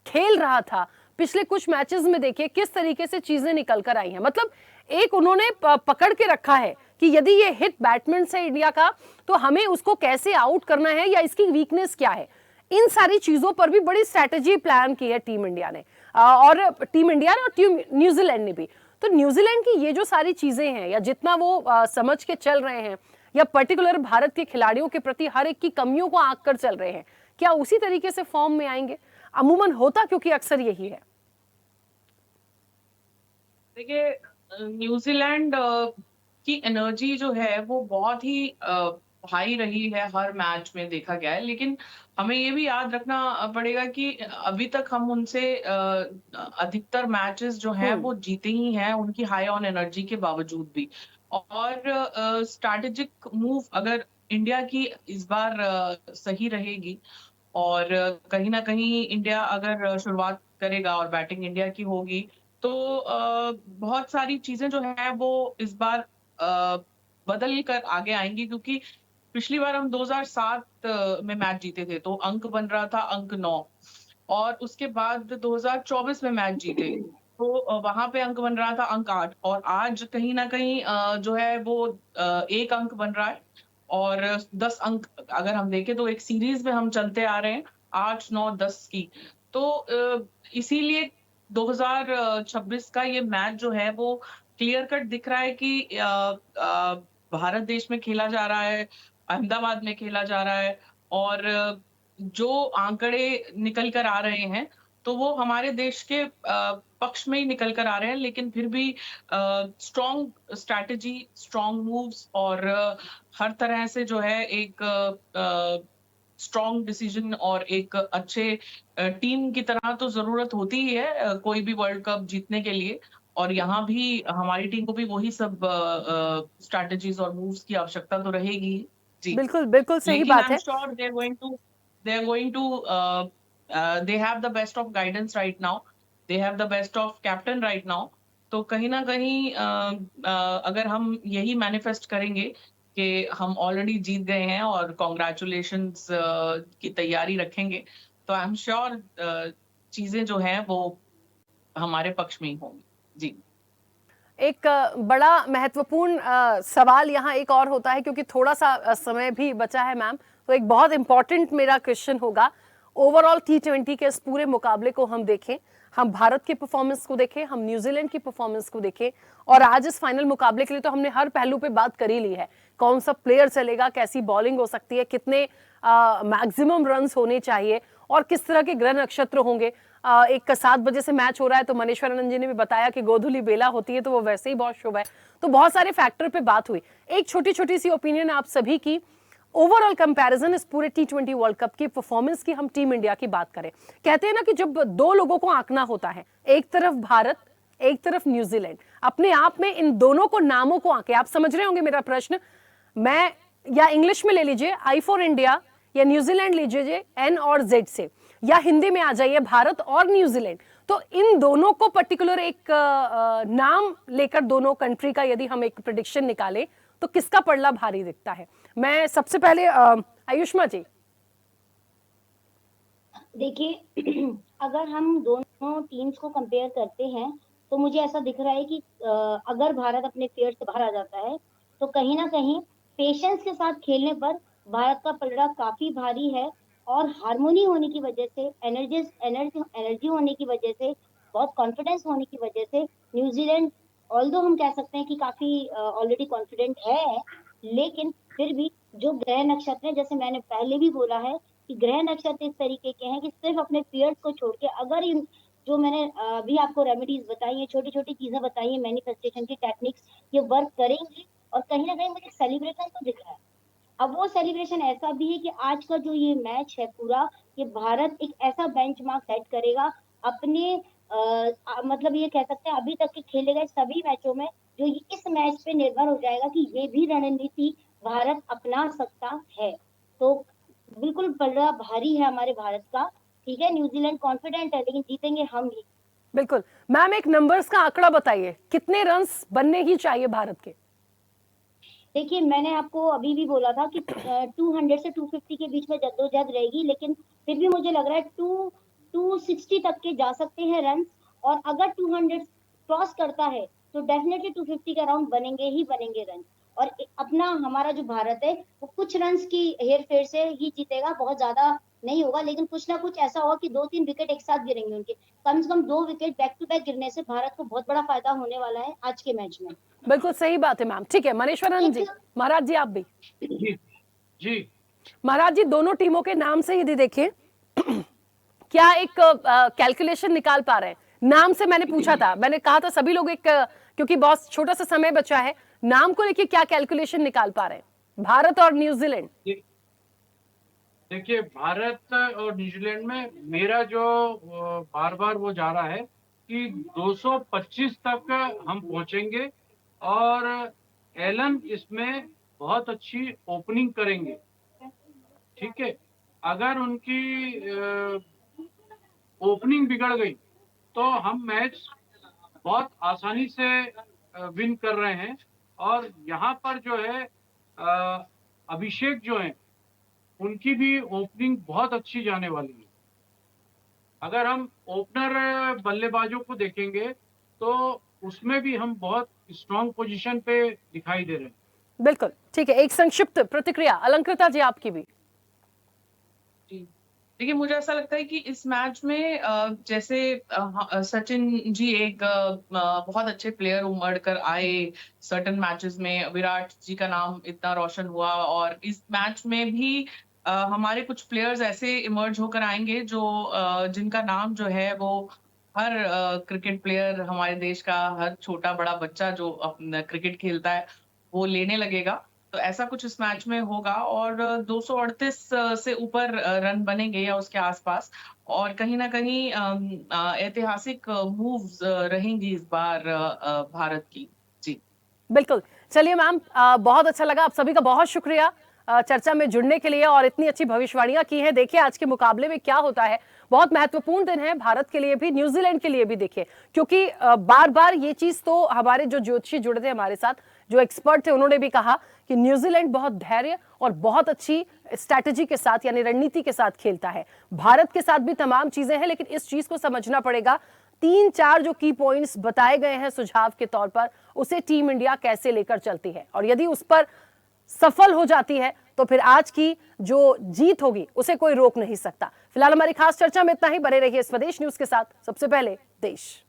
खेल रहा था पिछले कुछ मैचेस में, देखिए किस तरीके से चीजें निकल कर आई हैं। मतलब एक उन्होंने पकड़ के रखा है कि यदि ये हिट बैट्समैन है इंडिया का, तो हमें उसको कैसे आउट करना है या इसकी वीकनेस क्या है। इन सारी चीजों पर भी बड़ी स्ट्रैटेजी प्लान की है टीम इंडिया ने, और टीम इंडिया ने और टीम न्यूजीलैंड ने भी। तो न्यूजीलैंड की ये जो सारी चीजें हैं या जितना वो समझ के चल रहे हैं या पर्टिकुलर भारत के खिलाड़ियों के प्रति हर एक की कमियों को आंक कर चल रहे हैं, क्या उसी तरीके से फॉर्म में आएंगे? अमूमन होता क्योंकि अक्सर यही है। देखिए, न्यूजीलैंड की एनर्जी जो है वो बहुत ही हाई रही है, हर मैच में देखा गया है। लेकिन हमें ये भी याद रखना पड़ेगा कि अभी तक हम उनसे अधिकतर मैचेस जो हैं वो जीते ही हैं, उनकी हाई ऑन एनर्जी के बावजूद भी। और स्ट्रैटेजिक मूव अगर इंडिया की इस बार सही रहेगी और कहीं ना कहीं इंडिया अगर शुरुआत करेगा और बैटिंग इंडिया की होगी, तो बहुत सारी चीजें जो है वो इस बार बदल कर आगे आएंगी। क्योंकि पिछली बार हम 2007 में मैच जीते थे, तो अंक बन रहा था अंक 9, और उसके बाद 2024 में मैच जीते तो वहां पे अंक बन रहा था अंक 8, और आज कहीं ना कहीं जो है वो 1 अंक बन रहा है। और 10 अंक अगर हम देखें तो एक सीरीज में हम चलते आ रहे हैं 8, 9, 10 की। तो इसीलिए 2026 का ये मैच जो है वो क्लियर कट दिख रहा है कि भारत देश में खेला जा रहा है, अहमदाबाद में खेला जा रहा है। और जो आंकड़े निकल कर आ रहे हैं तो वो हमारे देश के पक्ष में ही निकल कर आ रहे हैं। लेकिन फिर भी स्ट्रॉन्ग स्ट्रैटेजी, स्ट्रॉन्ग मूव्स और हर तरह से जो है एक स्ट्रॉन्ग डिसीजन और एक अच्छे टीम की तरह तो जरूरत होती ही है कोई भी वर्ल्ड कप जीतने के लिए। और यहाँ भी हमारी टीम को भी वही सब स्ट्रैटेजीज और मूव्स की आवश्यकता तो रहेगी जी। बिल्कुल बिल्कुल सही लेकिन बात आई एम है। Sure they have the best of guidance right now, they have the best of captain right now। तो कहीं ना कहीं अगर हम यही मैनिफेस्ट करेंगे कि हम ऑलरेडी जीत गए हैं और कॉन्ग्रेचुलेशंस की तैयारी रखेंगे, तो आई एम श्योर चीजें जो हैं वो हमारे पक्ष में ही होंगी जी। एक बड़ा महत्वपूर्ण सवाल यहाँ एक और होता है, क्योंकि थोड़ा सा समय भी बचा है मैम, तो एक बहुत इंपॉर्टेंट मेरा क्वेश्चन होगा। ओवरऑल T20 के इस पूरे मुकाबले को हम देखें, हम भारत की परफॉर्मेंस को देखें, हम न्यूजीलैंड की परफॉर्मेंस को देखें, और आज इस फाइनल मुकाबले के लिए तो हमने हर पहलू पे बात कर ही ली है। कौन सा प्लेयर चलेगा, कैसी बॉलिंग हो सकती है, कितने मैक्सिमम रन्स होने चाहिए और किस तरह के ग्रह नक्षत्र होंगे। एक 7 बजे से मैच हो रहा है, तो मनेश्वर आनंद जी ने भी बताया कि गोधुली बेला होती है, तो वो वैसे ही बहुत शुभ है। तो बहुत सारे फैक्टर पे बात हुई। एक छोटी छोटी सी ओपिनियन आप सभी की, ओवरऑल कंपैरिजन इस पूरे T20 वर्ल्ड कप की परफॉर्मेंस की हम टीम इंडिया की बात करें। कहते हैं ना कि जब दो लोगों को आंकना होता है, एक तरफ भारत, एक तरफ न्यूजीलैंड, अपने आप में इन दोनों को नामों को आंके, आप समझ रहे होंगे मेरा प्रश्न। मैं या इंग्लिश में ले लीजिए I फॉर इंडिया, या न्यूजीलैंड लीजिए N और Z से, या हिंदी में आ जाइए भारत और न्यूजीलैंड। तो इन दोनों को पर्टिकुलर एक नाम लेकर दोनों कंट्री का यदि हम एक प्रेडिक्शन निकालें तो किसका पलड़ा भारी दिखता है? मैं सबसे पहले आयुष्मा जी। देखिए अगर हम दोनों टीम्स को कंपेयर करते हैं तो मुझे ऐसा दिख रहा है कि अगर भारत अपने फेयर से बाहर आ जाता है तो कहीं ना कहीं पेशेंस के साथ खेलने पर भारत का पलड़ा काफी भारी है। और हार्मोनी होने की वजह से, एनर्जी होने की वजह से, बहुत कॉन्फिडेंस होने की वजह से न्यूजीलैंड, ऑल्दो हम कह सकते हैं कि काफी ऑलरेडी कॉन्फिडेंट है, लेकिन फिर भी जो ग्रह नक्षत्र है, जैसे मैंने पहले भी बोला है कि ग्रह नक्षत्र इस तरीके के हैं कि सिर्फ अपने पीयर्स को छोड़ के, अगर इन जो मैंने अभी आपको रेमेडीज बताई है, छोटी छोटी चीजें बताई है, मैनिफेस्टेशन की टेक्निक्स, ये वर्क करेंगी। और कहीं ना कहीं मुझे सेलिब्रेशन तो दिख रहा है। अब वो सेलिब्रेशन ऐसा भी है कि आज का जो ये मैच है पूरा, ये भारत एक ऐसा बेंचमार्क सेट करेगा अपने मतलब ये कह सकते हैं अभी तक के खेले गए सभी मैचों में, जो इस मैच पे निर्भर हो जाएगा कि ये भी रणनीति भारत अपना सकता है। तो बिल्कुल पलड़ा भारी है हमारे भारत का। ठीक है, न्यूजीलैंड कॉन्फिडेंट है, लेकिन जीतेंगे हम ही। बिल्कुल मैम, एक नंबर्स का आंकड़ा बताइए, कितने रन्स बनने ही चाहिए भारत के? देखिए मैंने आपको अभी भी बोला था कि 200 से 250 के बीच में जद्दोजहद रहेगी, लेकिन फिर भी मुझे लग रहा है 260 तक के जा सकते हैं रन। और अगर 200 क्रॉस करता है तो डेफिनेटली 250 का राउंड बनेंगे ही बनेंगे रन। और अपना हमारा जो भारत है वो कुछ रन की हेर फेर से ही जीतेगा, बहुत ज्यादा नहीं होगा, लेकिन कुछ ना कुछ ऐसा होगा कि 2-3 विकेट एक साथ गिरेंगे उनके। कम से कम 2 विकेट बैक टू बैक गिरने से भारत को बहुत बड़ा फायदा होने वाला है आज के मैच में। बिल्कुल सही बात है मैम। ठीक है मनीश्वरन जी, महाराज जी आप भी। जी जी महाराज जी दोनों टीमों के नाम से यदि देखें क्या एक कैलकुलेशन निकाल पा रहे हैं? नाम से मैंने पूछा था, मैंने कहा था सभी लोग एक क्योंकि बहुत छोटा सा समय बचा है, नाम को लेके क्या कैलकुलेशन निकाल पा रहे हैं भारत और न्यूजीलैंड? देखिए, भारत और न्यूजीलैंड में मेरा जो बार बार वो जा रहा है कि 225 तक हम पहुंचेंगे और एलन इसमें बहुत अच्छी ओपनिंग करेंगे। ठीक है, अगर उनकी ओपनिंग बिगड़ गई तो हम मैच बहुत आसानी से विन कर रहे हैं। और यहाँ पर जो है अभिषेक जो है उनकी भी ओपनिंग बहुत अच्छी जाने वाली है। अगर हम ओपनर बल्लेबाजों को देखेंगे तो उसमें भी हम बहुत स्ट्रांग पोजीशन पे दिखाई दे रहे हैं। बिल्कुल ठीक है, एक संक्षिप्त प्रतिक्रिया अलंकृता जी आपकी भी। जी देखिए, मुझे ऐसा लगता है कि इस मैच में जैसे सचिन जी एक बहुत अच्छे प्लेयर उमड़ कर आए सर्टेन मैचेस में, विराट जी का नाम इतना रोशन हुआ, और इस मैच में भी हमारे कुछ प्लेयर्स ऐसे इमर्ज होकर आएंगे जो जिनका नाम जो है वो हर क्रिकेट प्लेयर, हमारे देश का हर छोटा बड़ा बच्चा जो क्रिकेट खेलता है वो लेने लगेगा। तो ऐसा कुछ इस मैच में होगा और 238 से ऊपर रन बनेंगे या उसके आसपास, और कहीं ना कहीं ऐतिहासिक मूव्स रहेंगी इस बार भारत की। जी बिल्कुल, चलिए मैम बहुत अच्छा लगा, आप सभी का बहुत शुक्रिया चर्चा में जुड़ने के लिए और इतनी अच्छी भविष्यवाणियां की हैं। देखिए आज के मुकाबले में क्या होता है, बहुत महत्वपूर्ण दिन है भारत के लिए भी, न्यूजीलैंड के लिए भी। देखिए क्योंकि बार बार ये चीज तो हमारे जो ज्योतिषी जुड़े थे हमारे साथ, जो एक्सपर्ट थे, उन्होंने भी कहा कि न्यूजीलैंड बहुत धैर्य और बहुत अच्छी स्ट्रैटेजी के साथ यानी रणनीति के साथ खेलता है। भारत के साथ भी तमाम चीजें हैं, लेकिन इस चीज को समझना पड़ेगा। 3-4 जो की पॉइंट्स बताए गए हैं सुझाव के तौर पर, उसे टीम इंडिया कैसे लेकर चलती है, और यदि उस पर सफल हो जाती है तो फिर आज की जो जीत होगी उसे कोई रोक नहीं सकता। फिलहाल हमारी खास चर्चा में इतना ही। बने रहिए स्वदेश न्यूज के साथ, सबसे पहले देश।